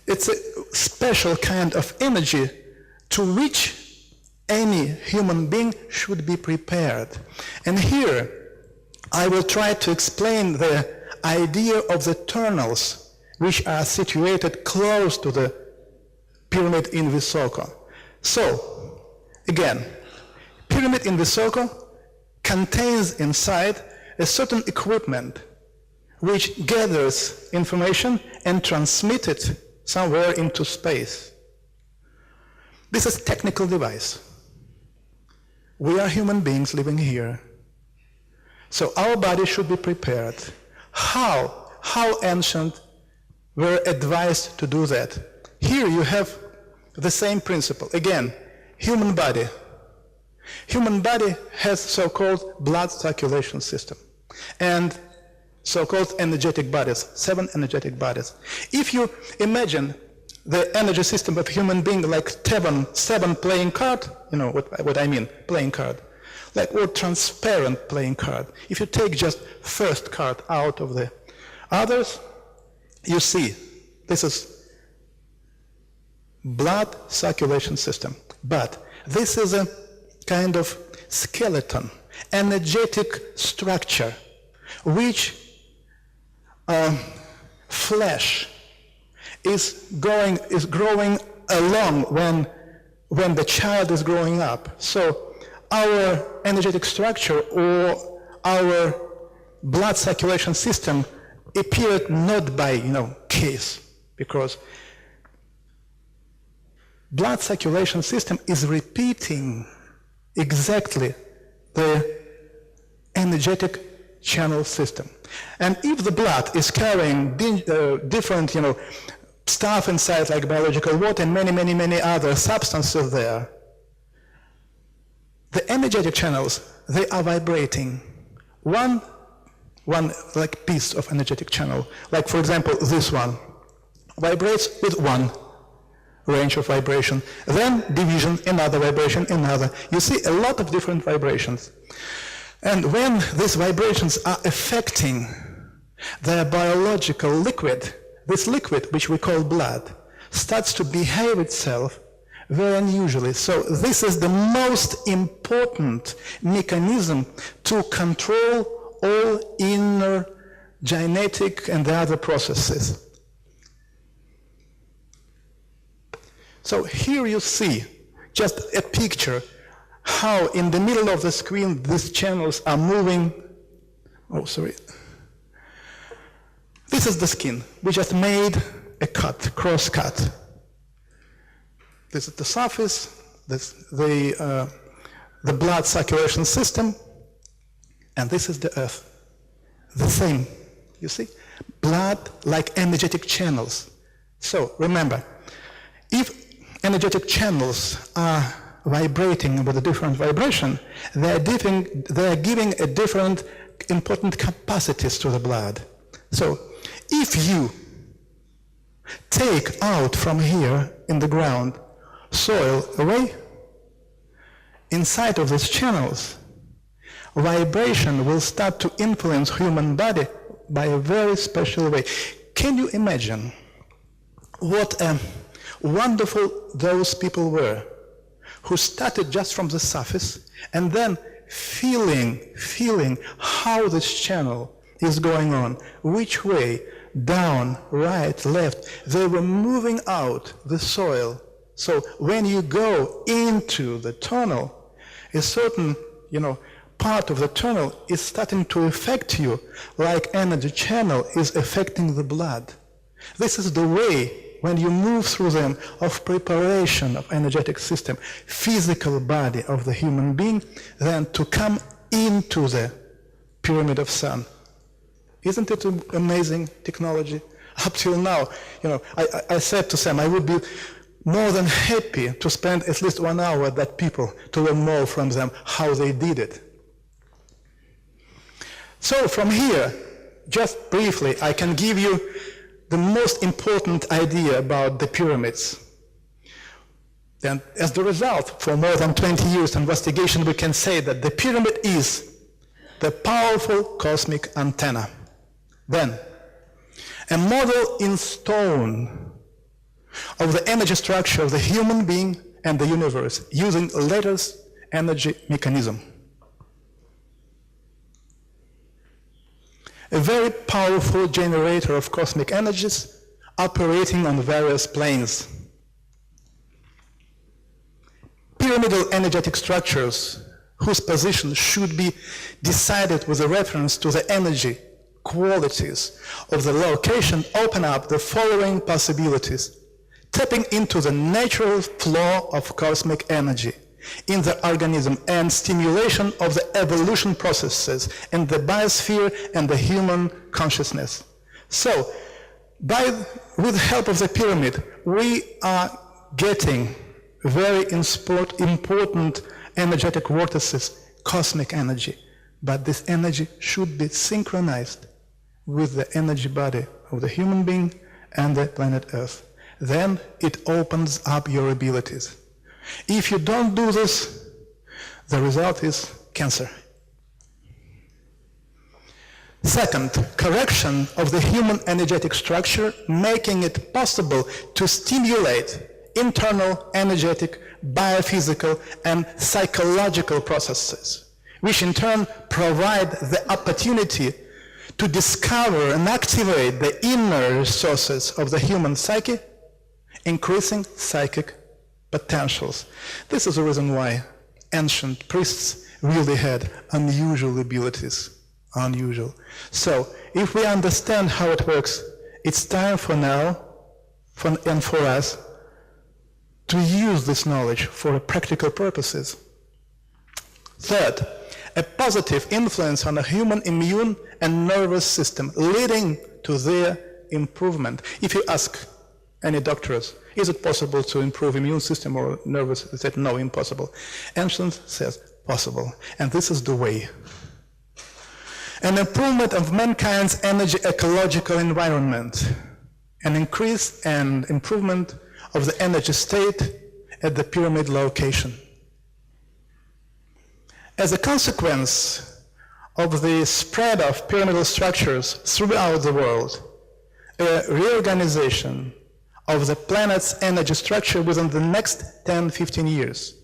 it's a special kind of energy to which any human being should be prepared. And here I will try to explain the idea of the tunnels which are situated close to the pyramid in Visoko. So, again, pyramid in Visoko contains inside a certain equipment which gathers information and transmits it somewhere into space. This is a technical device. We are human beings living here. So our body should be prepared. How ancient were advised to do that. Here you have the same principle. Again, human body. Human body has so-called blood circulation system and so-called energetic bodies, 7 energetic bodies. If you imagine the energy system of human being like seven playing card, you know what I mean, playing card, like or transparent playing card. If you take just first card out of the others, you see this is blood circulation system. But this is a kind of skeleton, energetic structure, which flesh is growing along when the child is growing up. So our energetic structure or our blood circulation system appeared not by case, because blood circulation system is repeating exactly the energetic channel system. And if the blood is carrying different stuff inside, like biological water and many other substances there, the energetic channels, they are vibrating. One like piece of energetic channel, like for example this one, vibrates with one range of vibration, then division, another vibration, another. You see a lot of different vibrations. And when these vibrations are affecting the biological liquid, this liquid, which we call blood, starts to behave itself very unusually. So this is the most important mechanism to control all inner genetic and the other processes. So here you see just a picture how in the middle of the screen these channels are moving. Oh, sorry. This is the skin. We just made a cut, cross cut. This is the surface, the blood circulation system, and this is the earth. The same, you see? Blood like energetic channels. So remember, if energetic channels are vibrating with a different vibration, they are giving a different important capacities to the blood. So if you take out from here in the ground soil away, inside of these channels, vibration will start to influence human body by a very special way. Can you imagine what wonderful those people were who started just from the surface and then feeling how this channel is going on, which way, down, right, left. They were moving out the soil. So when you go into the tunnel, a certain, part of the tunnel is starting to affect you like energy channel is affecting the blood. This is the way when you move through them of preparation of energetic system, physical body of the human being, then to come into the pyramid of sun. Isn't it an amazing technology? Up till now, I said to Sam, I would be more than happy to spend at least 1 hour with that people to learn more from them how they did it. So from here, just briefly, I can give you the most important idea about the pyramids. And as the result, for more than 20 years investigation, we can say that the pyramid is the powerful cosmic antenna. Then, a model in stone of the energy structure of the human being and the universe using latest energy mechanism. A very powerful generator of cosmic energies operating on various planes. Pyramidal energetic structures whose position should be decided with a reference to the energy qualities of the location open up the following possibilities: tapping into the natural flow of cosmic energy in the organism and stimulation of the evolution processes in the biosphere and the human consciousness. So With the help of the pyramid, we are getting very important energetic vortices, cosmic energy. But this energy should be synchronized with the energy body of the human being and the planet Earth. Then it opens up your abilities. If you don't do this, the result is cancer. Second, correction of the human energetic structure, making it possible to stimulate internal energetic, biophysical, and psychological processes, which in turn provide the opportunity to discover and activate the inner resources of the human psyche, increasing psychic potentials. This is the reason why ancient priests really had unusual abilities. Unusual. So, if we understand how it works, it's time for now and for us to use this knowledge for practical purposes. Third, a positive influence on the human immune and nervous system, leading to their improvement. If you ask any doctors, is it possible to improve immune system or nervous? They said, no, impossible. Ancient says, possible. And this is the way. An improvement of mankind's energy ecological environment, an increase and improvement of the energy state at the pyramid location. As a consequence of the spread of pyramidal structures throughout the world, a reorganization of the planet's energy structure within the next 10-15 years.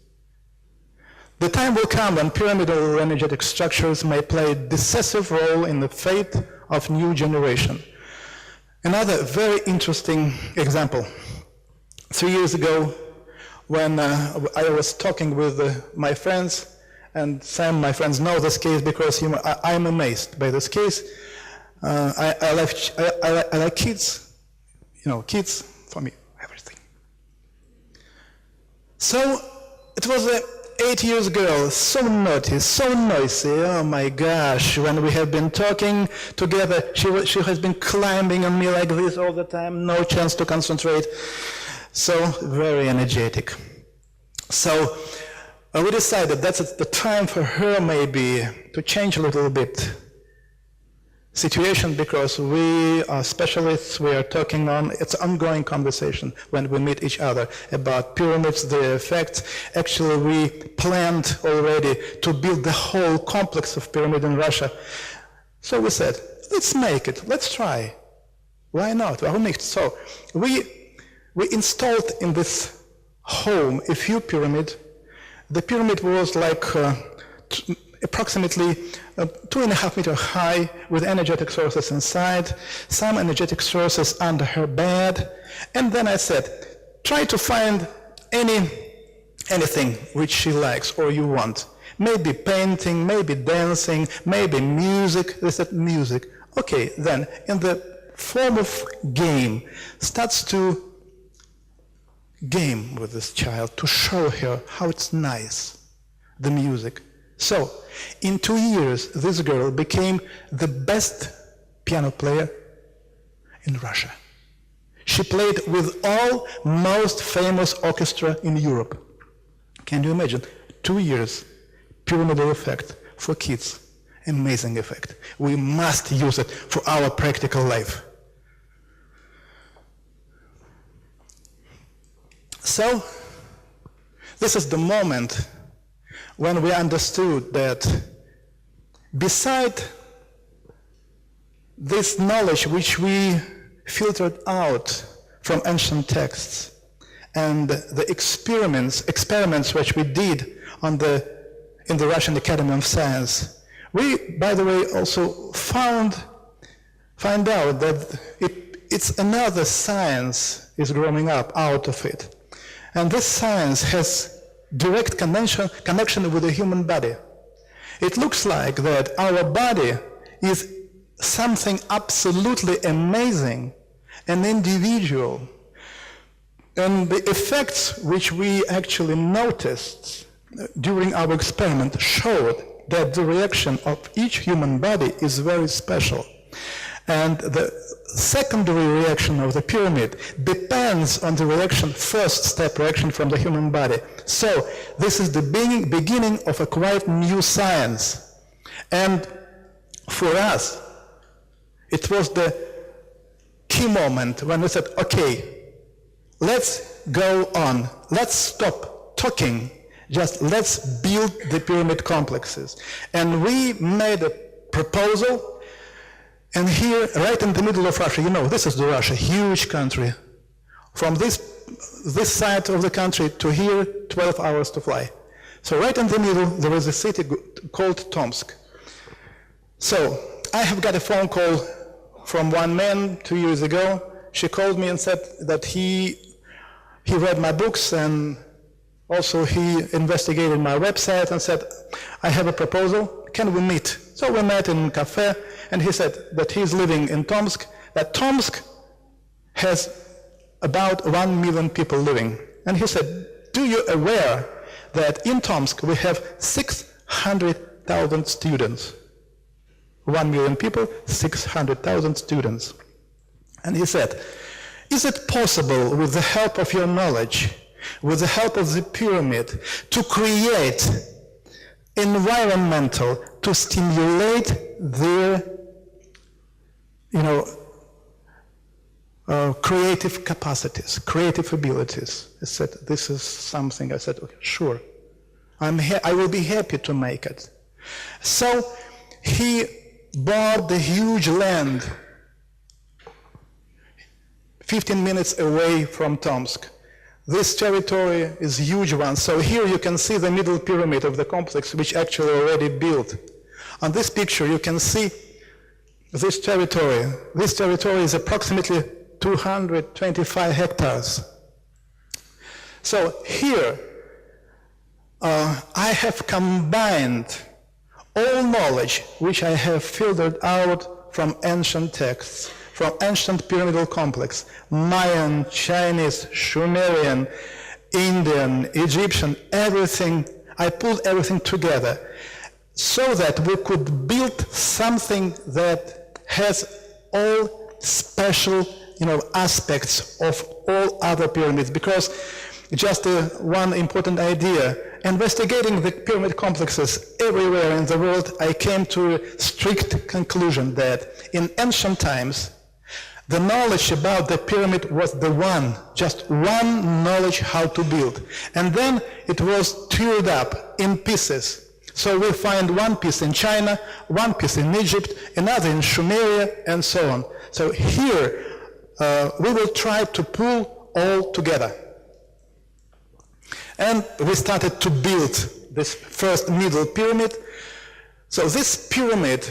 The time will come when pyramidal energetic structures may play a decisive role in the fate of new generation. Another very interesting example. 3 years ago, when I was talking with my friends, and some of my friends know this case because I'm amazed by this case. I like kids, kids for me, everything. So it was a 8-year-old girl, so naughty, so noisy, oh my gosh, when we have been talking together, she has been climbing on me like this all the time, no chance to concentrate, so very energetic. So we decided that's the time for her maybe to change a little bit situation, because we are specialists, we are talking on, it's an ongoing conversation when we meet each other about pyramids, their effects. Actually, we planned already to build the whole complex of pyramid in Russia. So we said, let's make it, let's try. Why not? Warum nicht? So we installed in this home a few pyramids. The pyramid was like approximately 2.5 meters high, with energetic sources inside, some energetic sources under her bed. And then I said, try to find anything which she likes or you want. Maybe painting, maybe dancing, maybe music. They said music. Okay, then in the form of game, starts to game with this child, to show her how it's nice, the music. So, in 2 years, this girl became the best piano player in Russia. She played with all most famous orchestra in Europe. Can you imagine? 2 years, pyramidal effect for kids. Amazing effect. We must use it for our practical life. So, this is the moment when we understood that beside this knowledge which we filtered out from ancient texts and the experiments which we did in the Russian Academy of Science, we, by the way, also find out that it's another science is growing up out of it. And this science has direct connection with the human body. It looks like that our body is something absolutely amazing and individual. And the effects which we actually noticed during our experiment showed that the reaction of each human body is very special. And the secondary reaction of the pyramid depends on the reaction, first step reaction from the human body. So this is the beginning of a quite new science. And for us, it was the key moment when we said, okay, let's go on. Let's stop talking. Just let's build the pyramid complexes. And we made a proposal. And here, right in the middle of Russia, you know, this is the Russia, huge country. From this side of the country to here, 12 hours to fly. So right in the middle, there is a city called Tomsk. So I have got a phone call from one man 2 years ago. She called me and said that he read my books and also he investigated my website and said, I have a proposal, can we meet? So we met in a cafe. And he said that he's living in Tomsk, that Tomsk has about 1 million people living. And he said, do you aware that in Tomsk we have 600,000 students? 1 million people, 600,000 students. And he said, is it possible with the help of your knowledge, with the help of the pyramid, to create environmental, to stimulate their creative capacities, creative abilities? I said, this is something. I said, okay, sure. I will be happy to make it. So he bought the huge land 15 minutes away from Tomsk. This territory is a huge one. So here you can see the middle pyramid of the complex, which actually already built. On this picture you can see this territory. This territory is approximately 225 hectares. So here I have combined all knowledge which I have filtered out from ancient texts, from ancient pyramidal complex, Mayan, Chinese, Sumerian, Indian, Egyptian, everything. I pulled everything together so that we could build something that has all special, aspects of all other pyramids. Because just one important idea, investigating the pyramid complexes everywhere in the world, I came to a strict conclusion that in ancient times, the knowledge about the pyramid was just one knowledge how to build. And then it was teared up in pieces. So we find one piece in China, one piece in Egypt, another in Sumeria, and so on. So here we will try to pull all together. And we started to build this first middle pyramid. So this pyramid,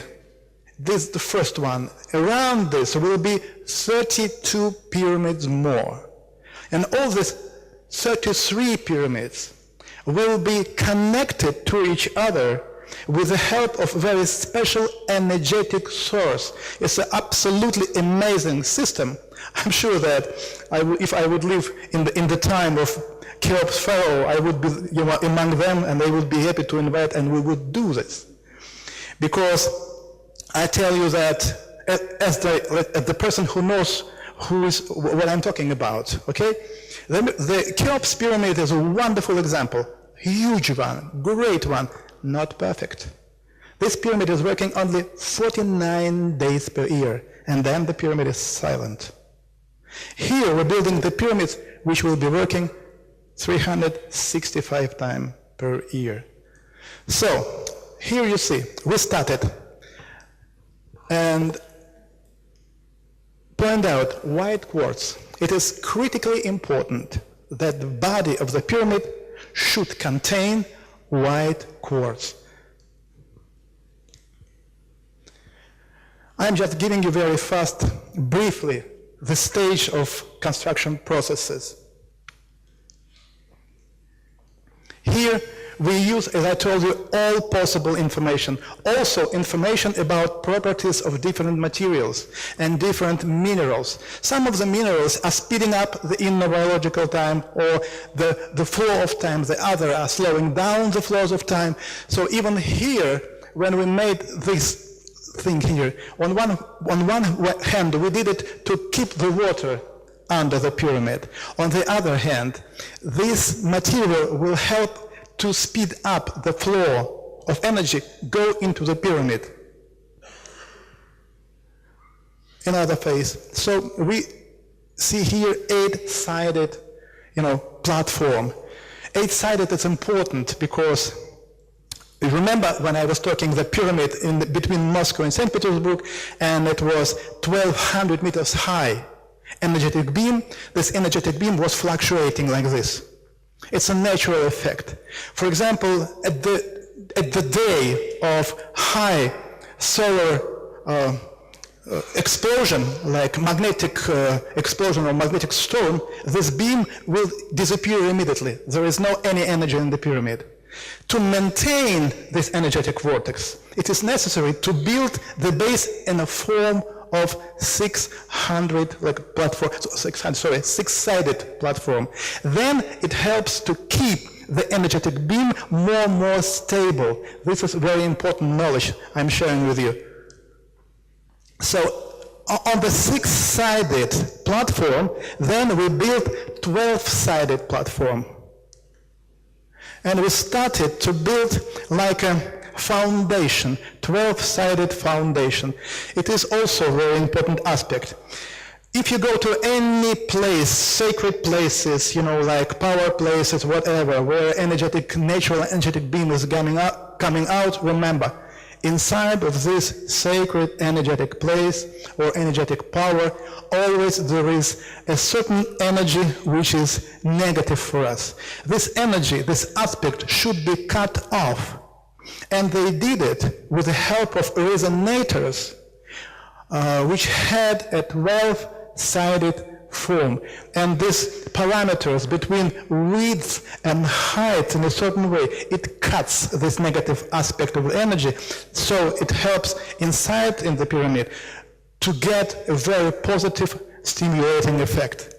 this is the first one. Around this will be 32 pyramids more. And all these 33 pyramids will be connected to each other with the help of a very special energetic source. It's an absolutely amazing system. I'm sure that if I would live in the time of Cheops Pharaoh, I would be among them, and they would be happy to invite, and we would do this. Because I tell you that as the person who knows who is what I'm talking about, okay? The Cheops pyramid is a wonderful example, huge one, great one, not perfect. This pyramid is working only 49 days per year, and then the pyramid is silent. Here we're building the pyramids which will be working 365 times per year. So here you see, we started and point out white quartz. It is critically important that the body of the pyramid should contain white quartz. I'm just giving you very fast, briefly, the stage of construction processes. Here we use, as I told you, all possible information. Also information about properties of different materials and different minerals. Some of the minerals are speeding up the inner biological time or the flow of time. The other are slowing down the flows of time. So even here, when we made this thing here. On one hand, we did it to keep the water under the pyramid. On the other hand, this material will help to speed up the flow of energy go into the pyramid. Another phase. So we see here 8-sided, platform. 8-sided is important because remember when I was talking the pyramid between Moscow and St. Petersburg, and it was 1,200 meters high energetic beam. This energetic beam was fluctuating like this. It's a natural effect. For example, at the day of high solar explosion, like magnetic explosion or magnetic storm, this beam will disappear immediately. There is no any energy in the pyramid. To maintain this energetic vortex, it is necessary to build the base in a form of 600 6-sided platform. Then it helps to keep the energetic beam more stable. This is very important knowledge I'm sharing with you. So on the 6-sided platform, then we built 12-sided platform. And we started to build like a foundation, 12-sided foundation. It is also a very important aspect. If you go to any place, sacred places, like power places, whatever, where natural energetic beam is coming out, remember, inside of this sacred energetic place or energetic power, always there is a certain energy which is negative for us. This energy, this aspect should be cut off. And they did it with the help of resonators, which had a 12-sided form. And these parameters between width and height in a certain way, it cuts this negative aspect of the energy. So it helps inside in the pyramid to get a very positive stimulating effect.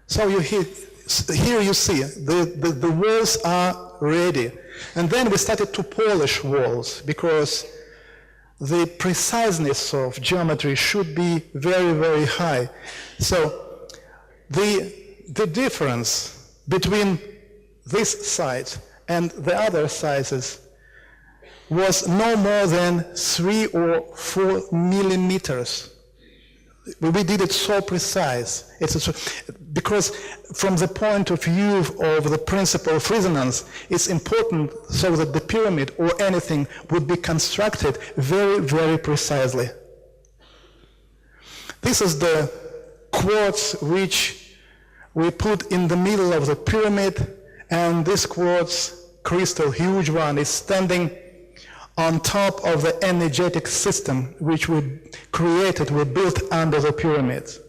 So here you see the walls are ready. And then we started to polish walls because the preciseness of geometry should be very high. So the difference between this side and the other sizes was no more than 3 or 4 millimeters. We did it so precise. Because from the point of view of the principle of resonance, it's important so that the pyramid or anything would be constructed very precisely. This is the quartz which we put in the middle of the pyramid, and this quartz crystal, huge one, is standing on top of the energetic system which we created, we built under the pyramids.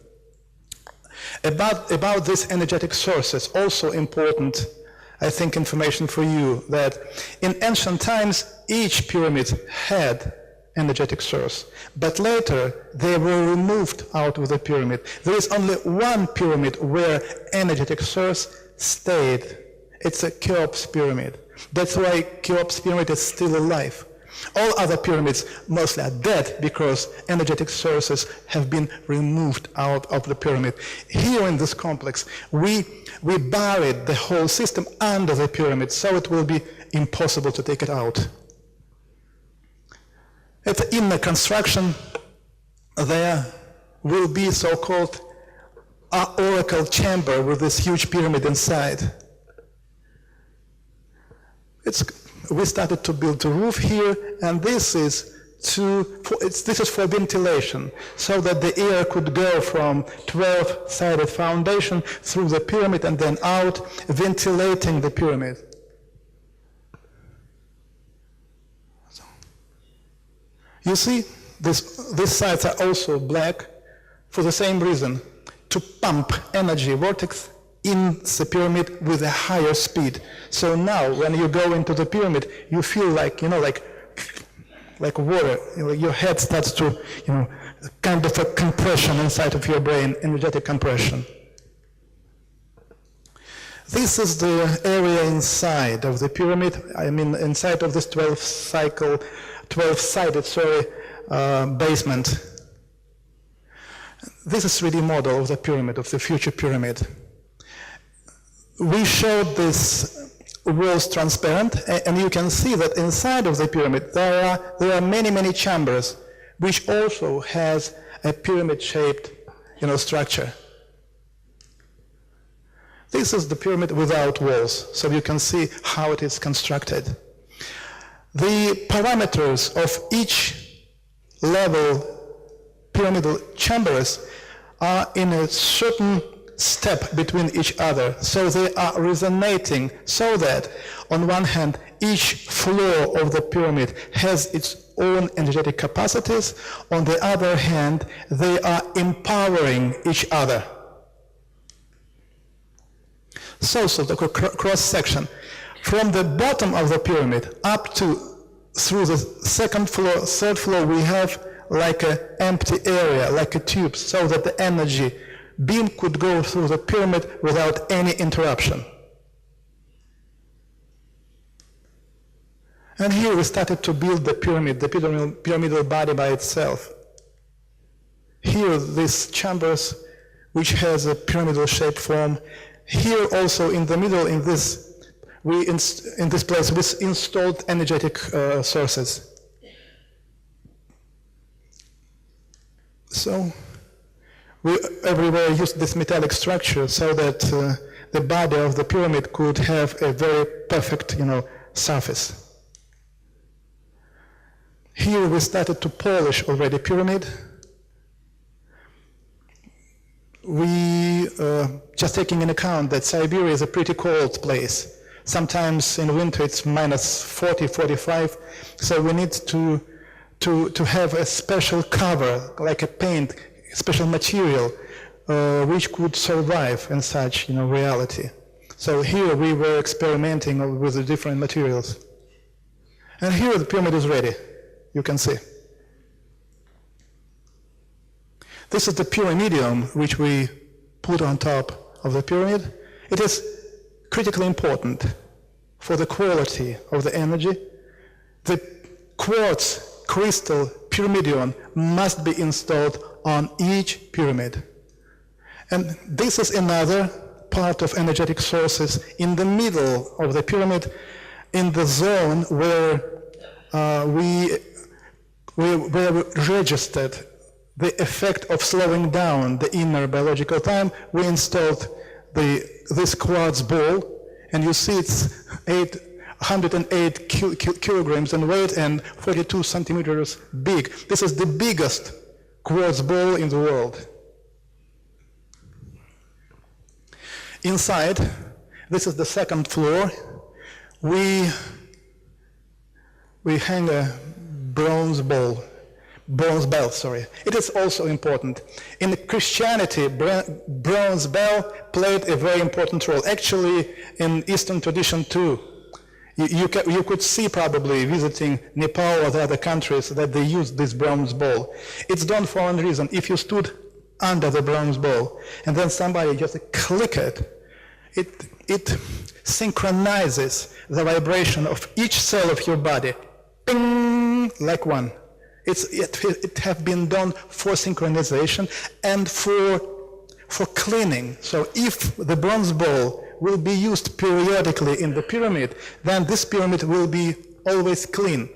About these energetic sources, also important, I think, information for you, that in ancient times each pyramid had energetic source, but later they were removed out of the pyramid. There is only one pyramid where energetic source stayed. It's a Cheops pyramid. That's why Cheops pyramid is still alive. All other pyramids mostly are dead because energetic sources have been removed out of the pyramid. Here in this complex, we buried the whole system under the pyramid, so it will be impossible to take it out. At the inner construction, there will be so-called oracle chamber with this huge pyramid inside. We started to build the roof here, and this is for ventilation, so that the air could go from 12-sided foundation through the pyramid and then out, ventilating the pyramid. You see, these sides are also black for the same reason, to pump energy vortex in the pyramid with a higher speed. So now, when you go into the pyramid, you feel like, like water. Your head starts to, kind of a compression inside of your brain, energetic compression. This is the area inside of the pyramid, inside of this 12-sided basement. This is 3D model of the pyramid, of the future pyramid. We showed this walls transparent, and you can see that inside of the pyramid there are many chambers, which also has a pyramid-shaped, structure. This is the pyramid without walls, so you can see how it is constructed. The parameters of each level pyramidal chambers are in a certain step between each other, so they are resonating, so that on one hand each floor of the pyramid has its own energetic capacities, on the other hand they are empowering each other. So the cross section from the bottom of the pyramid up to through the second floor, third floor, we have like an empty area, like a tube, so that the energy beam could go through the pyramid without any interruption. And here we started to build the pyramid, the pyramidal body by itself. Here, these chambers, which has a pyramidal shape form. Here also in the middle, in this place, we installed energetic sources. So we everywhere used this metallic structure so that the body of the pyramid could have a very perfect, surface. Here we started to polish already pyramid. We just taking in account that Siberia is a pretty cold place. Sometimes in winter it's minus 40, 45, so we need to have a special cover, like a paint, special material, which could survive in such reality. So here we were experimenting with the different materials. And here the pyramid is ready, you can see. This is the pyramidium which we put on top of the pyramid. It is critically important for the quality of the energy. The quartz crystal pyramidion must be installed on each pyramid. And this is another part of energetic sources in the middle of the pyramid, in the zone where we registered the effect of slowing down the inner biological time. We installed this quartz ball, and you see it's 108 kilograms in weight and 42 centimeters big. This is the biggest quartz ball in the world. Inside, this is the second floor. We hang a bronze bell. It is also important. In Christianity, bronze bell played a very important role. Actually, in Eastern tradition too. You could see probably visiting Nepal or the other countries that they use this bronze ball. It's done for one reason. If you stood under the bronze ball and then somebody just click it synchronizes the vibration of each cell of your body. Ping, like one. It have been done for synchronization and for cleaning. So if the bronze ball will be used periodically in the pyramid, then this pyramid will be always clean.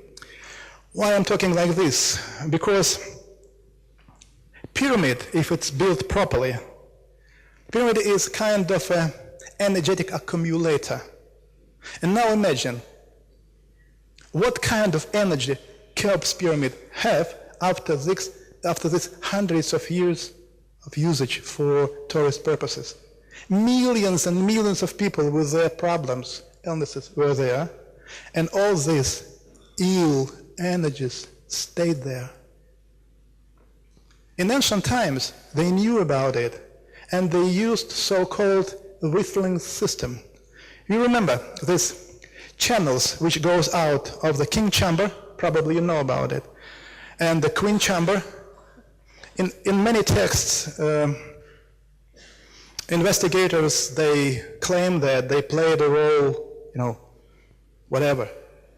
Why I'm talking like this? Because pyramid, if it's built properly, pyramid is kind of an energetic accumulator. And now imagine what kind of energy Cheops pyramid have after this hundreds of years of usage for tourist purposes. Millions and millions of people with their problems, illnesses were there, and all these ill energies stayed there. In ancient times, they knew about it, and they used so-called whistling system. You remember these channels which goes out of the king chamber, probably you know about it, and the queen chamber. In many texts, Investigators, they claim that they played a role, whatever.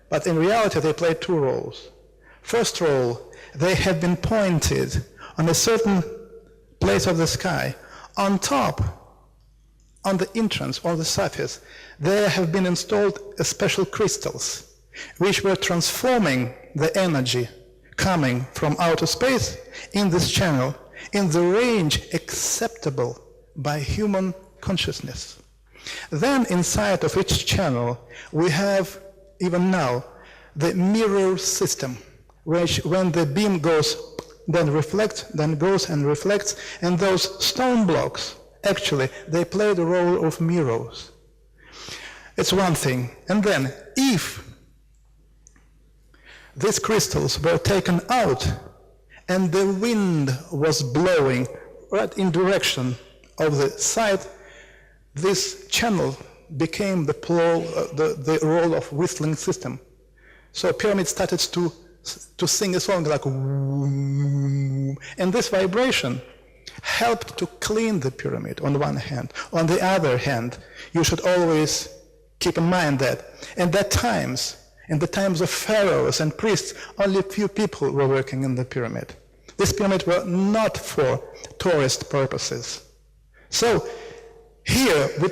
But in reality, they played two roles. First role, they have been pointed on a certain place of the sky. On top, on the entrance, on the surface, there have been installed special crystals, which were transforming the energy coming from outer space in this channel in the range acceptable by human consciousness. Then inside of each channel, we have, even now, the mirror system, which when the beam goes, then reflects, then goes and reflects, and those stone blocks, actually, they play the role of mirrors. It's one thing. And then, if these crystals were taken out and the wind was blowing right in direction of the side, this channel became the role of whistling system. So pyramid started to sing a song like whoom, and this vibration helped to clean the pyramid on one hand. On the other hand, you should always keep in mind that in the times of pharaohs and priests, only few people were working in the pyramid. This pyramid were not for tourist purposes. So here we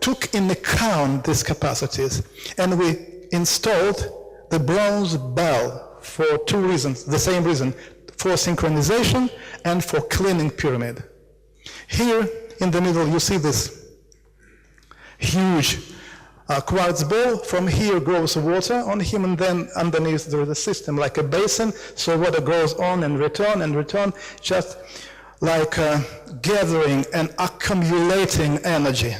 took in account these capacities and we installed the bronze bell for two reasons, the same reason, for synchronization and for cleaning pyramid. Here in the middle you see this huge quartz ball. From here goes water on him, and then underneath there is a system like a basin, so water goes on and return, just like gathering and accumulating energy.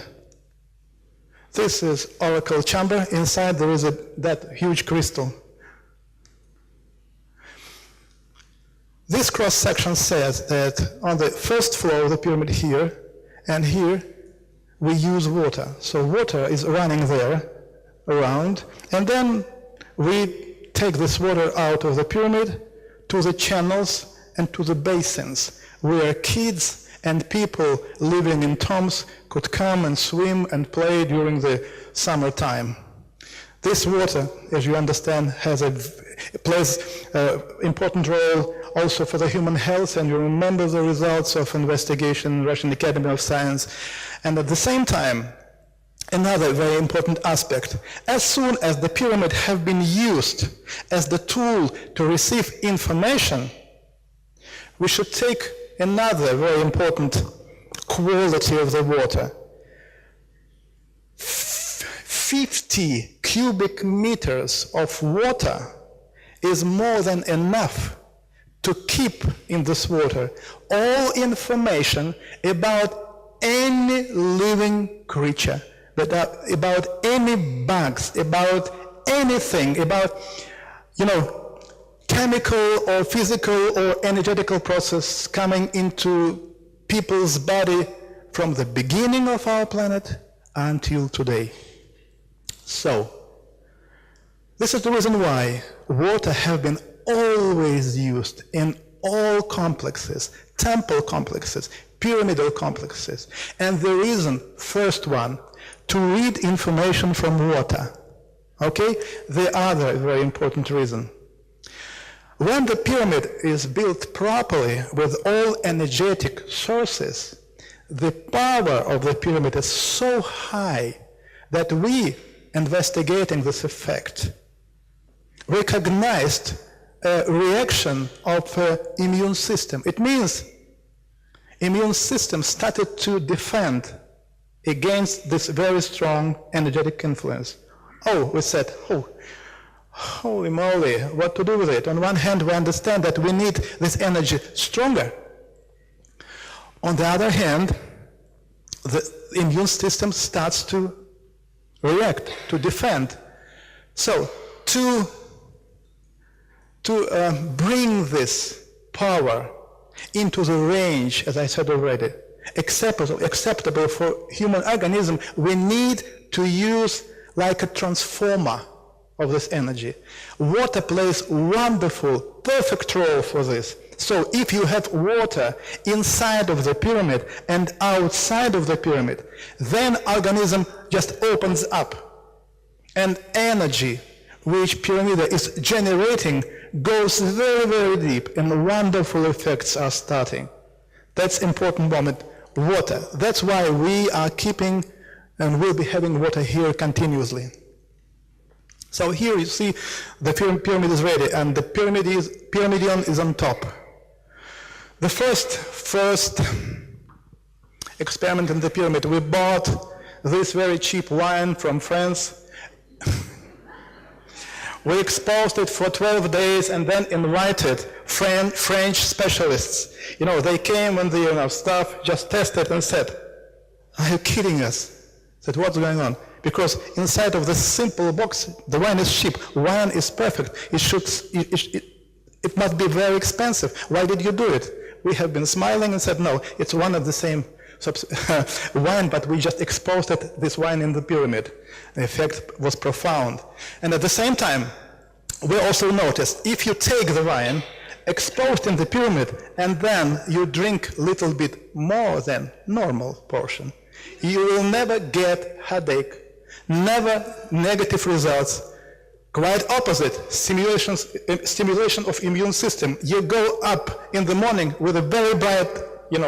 This is oracle chamber. Inside there is that huge crystal. This cross-section says that on the first floor of the pyramid here and here we use water. So water is running there around, and then we take this water out of the pyramid to the channels and to the basins where kids and people living in tombs could come and swim and play during the summertime. This water, as you understand, plays an important role also for the human health, and you remember the results of investigation in Russian Academy of Science. And at the same time, another very important aspect, as soon as the pyramid have been used as the tool to receive information, we should take another very important quality of the water. 50 cubic meters of water is more than enough to keep in this water all information about any living creature, about any bugs, about anything, about, chemical or physical or energetical process coming into people's body from the beginning of our planet until today. So, this is the reason why water have been always used in all complexes, temple complexes, pyramidal complexes. And the reason, first one, to read information from water. Okay? The other very important reason. When the pyramid is built properly with all energetic sources, the power of the pyramid is so high that we, investigating this effect, recognized a reaction of the immune system. It means immune system started to defend against this very strong energetic influence. Oh, we said, holy moly, what to do with it? On one hand, we understand that we need this energy stronger. On the other hand, the immune system starts to react, to defend. So, to bring this power into the range, as I said already, acceptable for human organism, we need to use like a transformer of this energy. Water plays wonderful, perfect role for this. So if you have water inside of the pyramid and outside of the pyramid, then organism just opens up. And energy which pyramid is generating goes very, very deep, and wonderful effects are starting. That's important moment. Water. That's why we are keeping and will be having water here continuously. So here you see the pyramid is ready, and the pyramidion is on top. The first experiment in the pyramid, we bought this very cheap wine from France. We exposed it for 12 days and then invited French specialists. You know, they came and the staff just tested and said, "Are you kidding us?" I said, "What's going on?" Because inside of this simple box, the wine is cheap. Wine is perfect. It must be very expensive. Why did you do it? We have been smiling and said, "No, it's one of the same wine, but we just exposed this wine in the pyramid." The effect was profound. And at the same time, we also noticed, if you take the wine exposed in the pyramid and then you drink a little bit more than normal portion, you will never get headache, never negative results. Quite opposite, stimulation of immune system. You go up in the morning with a very bright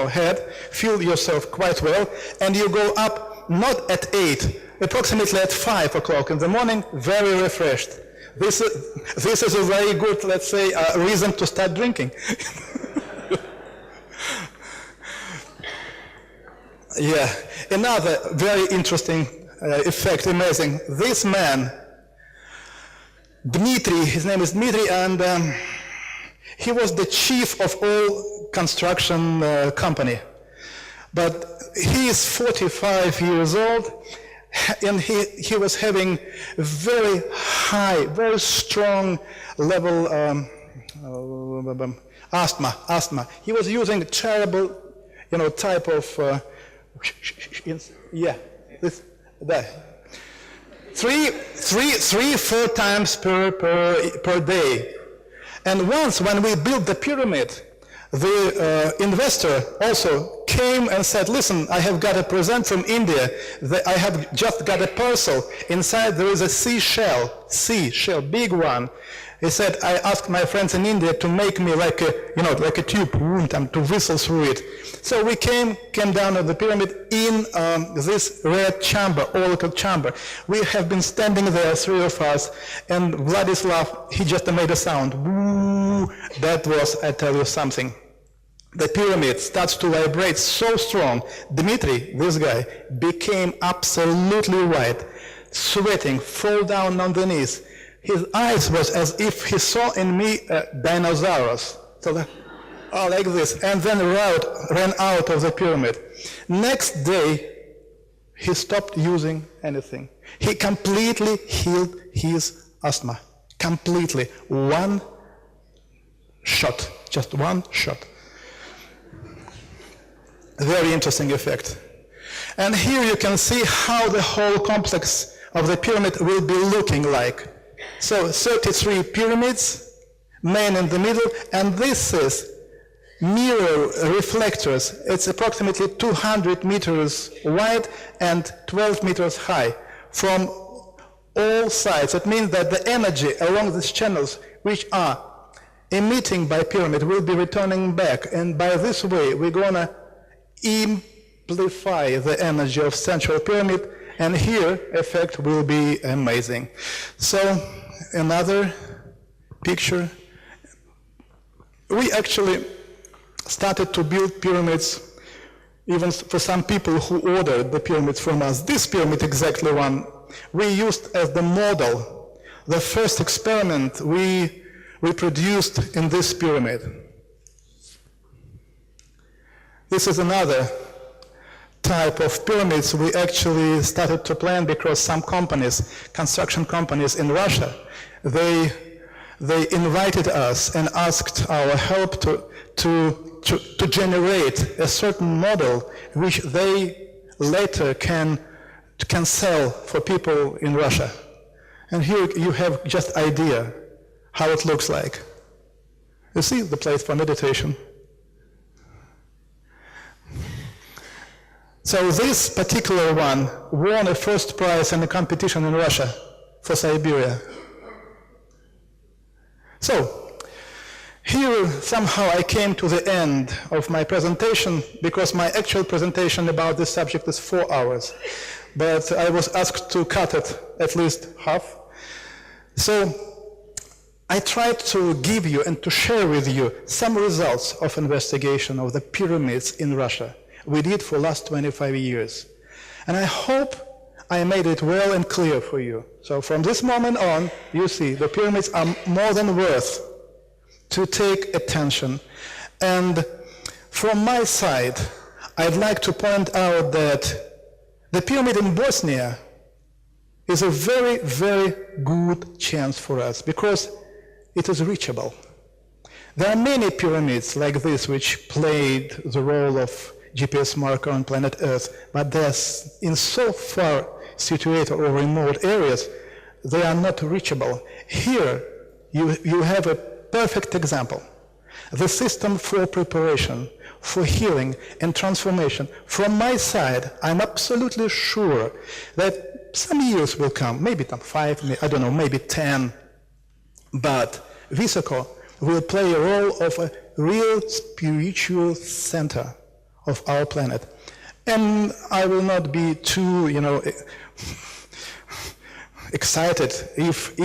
head, feel yourself quite well, and you go up not at 8, approximately at 5 o'clock in the morning, very refreshed. This is a very good, let's say, reason to start drinking. Yeah, another very interesting effect, amazing. This man, Dmitry, his name is Dmitry, and he was the chief of all construction company. But he is 45 years old, and he was having very high, very strong level asthma. He was using a terrible, type of, that. 4 times per day. And once when we built the pyramid, the investor also came and said, "Listen, I have got a present from India. I have just got a parcel. Inside there is a seashell, big one." He said, "I asked my friends in India to make me like a tube, to whistle through it." So we came down to the pyramid in this red chamber, oracle chamber. We have been standing there, 3 of us, and Vladislav, he just made a sound. Woo! That was, I tell you something. The pyramid starts to vibrate so strong. Dmitry, this guy, became absolutely white, sweating, fall down on the knees. His eyes was as if he saw in me dinosaurs. So like this, and then ran out of the pyramid. Next day, he stopped using anything. He completely healed his asthma. Completely. One shot. Just one shot. Very interesting effect. And here you can see how the whole complex of the pyramid will be looking like. So 33 pyramids, man in the middle, and this is mirror reflectors. It's approximately 200 meters wide and 12 meters high from all sides. It means that the energy along these channels, which are emitting by pyramid, will be returning back, and by this way we're gonna amplify the energy of central pyramid, and here effect will be amazing. So another picture. We actually started to build pyramids even for some people who ordered the pyramids from us. This pyramid, exactly one, we used as the model. The first experiment we reproduced in this pyramid. This is another type of pyramids we actually started to plan because some companies, construction companies in Russia, they invited us and asked our help to generate a certain model which they later can sell for people in Russia. And here you have just idea how it looks like. You see the place for meditation. So this particular one won a first prize in a competition in Russia for Siberia. So here somehow I came to the end of my presentation, because my actual presentation about this subject is 4 hours. But I was asked to cut it at least half. So I tried to give you and to share with you some results of investigation of the pyramids in Russia. We did for the last 25 years. And I hope I made it well and clear for you. So from this moment on, you see, the pyramids are more than worth to take attention. And from my side, I'd like to point out that the pyramid in Bosnia is a very, very good chance for us, because it is reachable. There are many pyramids like this which played the role of GPS marker on planet Earth, but they're in so far situated or remote areas, they are not reachable. Here, you have a perfect example. The system for preparation, for healing and transformation. From my side, I'm absolutely sure that some years will come, maybe 5, I don't know, maybe 10, but Visoko will play a role of a real spiritual center of our planet. And I will not be too, excited if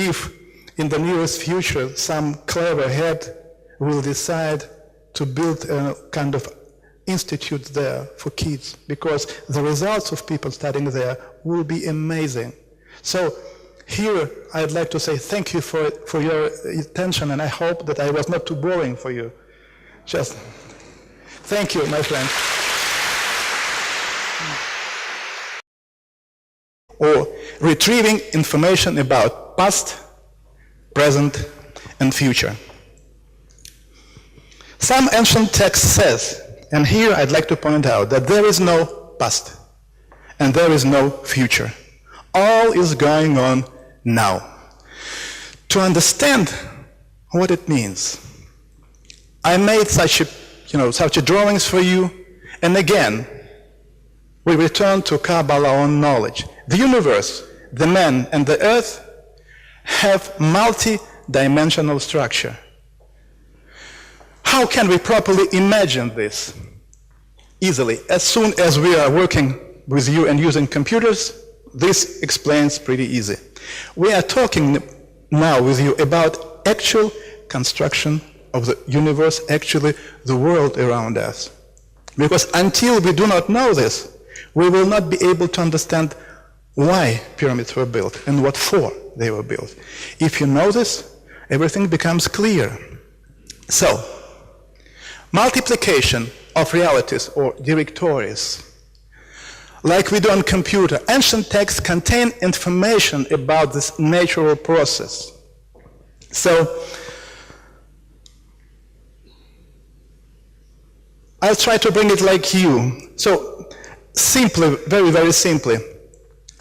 in the nearest future some clever head will decide to build a kind of institute there for kids, because the results of people studying there will be amazing. So here I'd like to say thank you for your attention, and I hope that I was not too boring for you. Just thank you, my friend. Or retrieving information about past, present, and future. Some ancient text says, and here I'd like to point out, that there is no past and there is no future. All is going on now. To understand what it means, I made such drawings for you, and again, we return to Kabbalah on knowledge. The universe, the man, and the earth have multi-dimensional structure. How can we properly imagine this? Easily. As soon as we are working with you and using computers, this explains pretty easy. We are talking now with you about actual construction of the universe, actually the world around us. Because until we do not know this, we will not be able to understand why pyramids were built and what for they were built. If you know this, everything becomes clear. So, multiplication of realities or directories. Like we do on computer, ancient texts contain information about this natural process. So, I'll try to bring it like you. So, simply, very, very simply,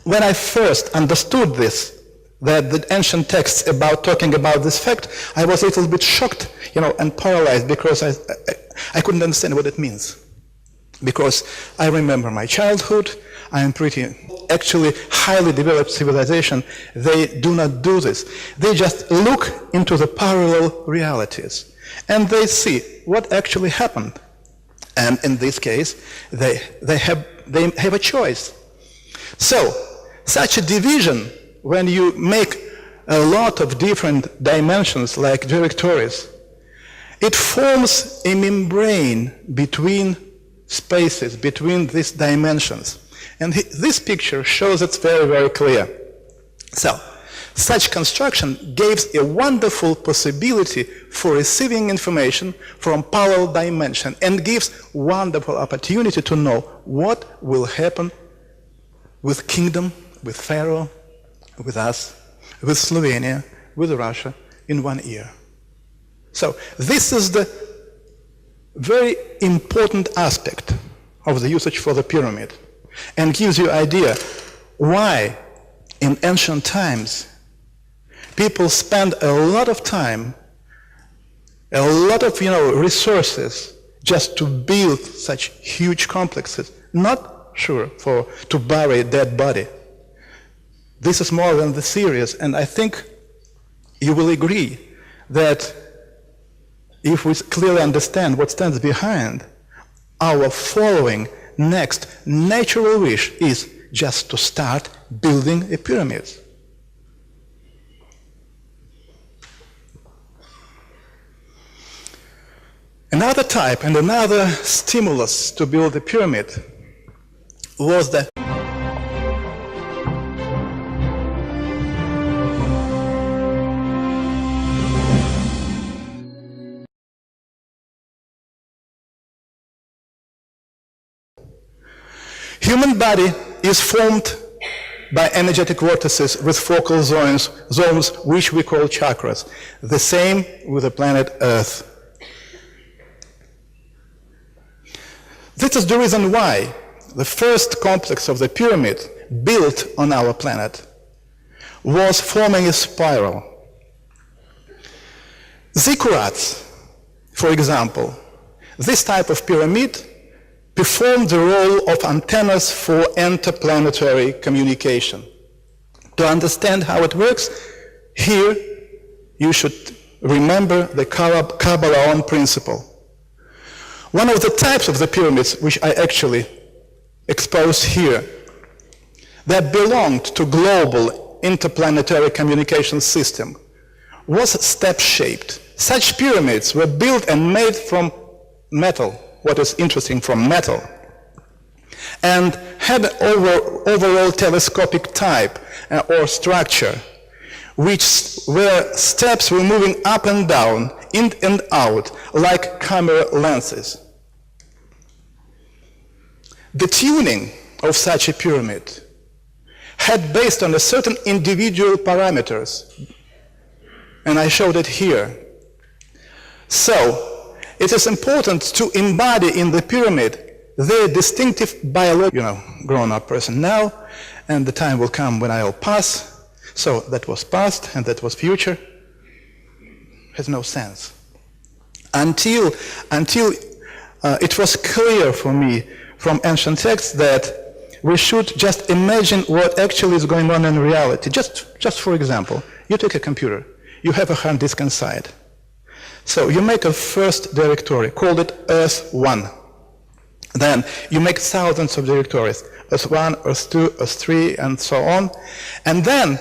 when I first understood this, that the ancient texts talking about this fact, I was a little bit shocked, and paralyzed, because I couldn't understand what it means. Because I remember my childhood, I am actually highly developed civilization, they do not do this. They just look into the parallel realities, and they see what actually happened. And in this case, they have a choice. So, such a division, when you make a lot of different dimensions like directories, it forms a membrane between spaces, between these dimensions. And this picture shows it very, very clear. So, such construction gives a wonderful possibility for receiving information from parallel dimension, and gives wonderful opportunity to know what will happen with kingdom, with Pharaoh, with us, with Slovenia, with Russia in 1 year. So this is the very important aspect of the usage for the pyramid, and gives you idea why in ancient times people spend a lot of time a lot of resources just to build such huge complexes, not sure to bury a dead body. This is more than the serious, and I think you will agree that if we clearly understand what stands behind, our following next natural wish is just to start building a pyramid. Another type and another stimulus to build a pyramid was the human body is formed by energetic vortices with focal zones which we call chakras. The same with the planet Earth. This is the reason why the first complex of the pyramid built on our planet was forming a spiral. Ziggurats, for example, this type of pyramid performed the role of antennas for interplanetary communication. To understand how it works, here you should remember the Kabbalah principle. One of the types of the pyramids which I actually exposed here that belonged to global interplanetary communication system was step-shaped. Such pyramids were built and made from metal, what is interesting, from metal, and had overall telescopic type or structure, where steps were moving up and down, in and out, like camera lenses. The tuning of such a pyramid had based on a certain individual parameters, and I showed it here. So, it is important to embody in the pyramid the distinctive biological, grown-up person now, and the time will come when I'll pass. So that was past and that was future. Has no sense. Until it was clear for me from ancient texts that we should just imagine what actually is going on in reality. Just for example, you take a computer, you have a hard disk inside. So you make a first directory, call it Earth 1. Then you make thousands of directories, Earth 1, Earth 2, Earth 3, and so on. And then,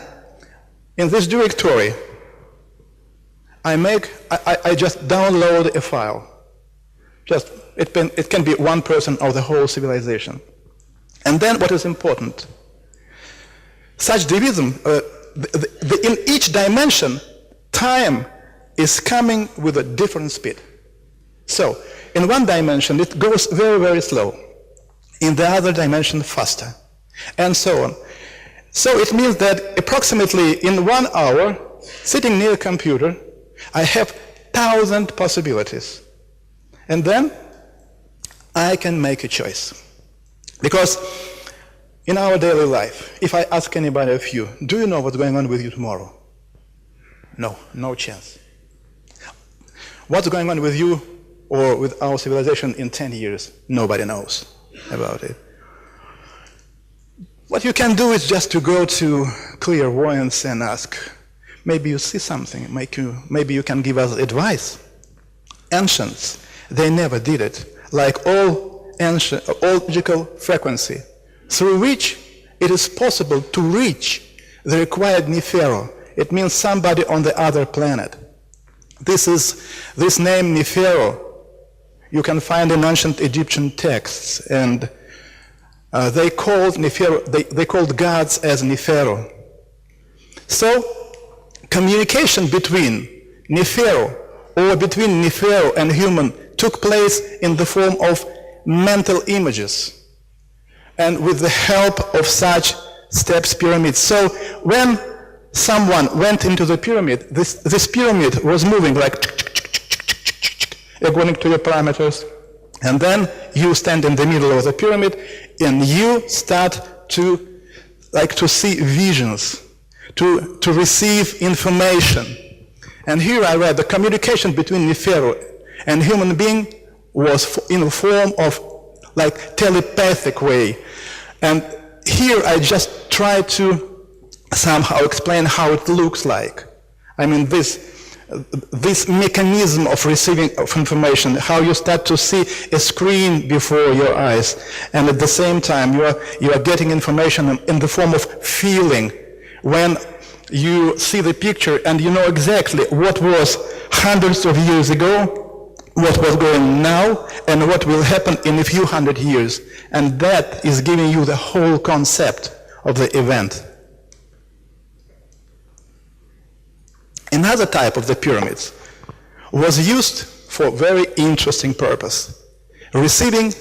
in this directory, I just download a file. It can be one person or the whole civilization. And then what is important? Such division, in each dimension, time is coming with a different speed. So, in one dimension, it goes very, very slow. In the other dimension, faster. And so on. So it means that approximately in 1 hour, sitting near a computer, I have 1,000 possibilities. And then I can make a choice. Because in our daily life, if I ask anybody of you, do you know what's going on with you tomorrow? No, no chance. What's going on with you or with our civilization in 10 years? Nobody knows about it. What you can do is just to go to clairvoyance and ask, maybe you see something, maybe you can give us advice. Ancients, they never did it. Like all logical frequency, through which it is possible to reach the required Nefero. It means somebody on the other planet. This name Nefero, you can find in ancient Egyptian texts, and they called gods as Nefero. So, communication between Nefero or between Nefero and human took place in the form of mental images and with the help of such steps pyramids. So when someone went into the pyramid, this pyramid was moving like according to your parameters, and then you stand in the middle of the pyramid and you start to see visions, to receive information. And here I read the communication between Nephero and human being was in the form of like telepathic way. And here I just try to somehow explain how it looks like. I mean, this mechanism of receiving of information, how you start to see a screen before your eyes, and at the same time you are getting information in the form of feeling. When you see the picture and you know exactly what was hundreds of years ago, what was going now, and what will happen in a few hundred years. And that is giving you the whole concept of the event. Another type of the pyramids was used for very interesting purpose, receiving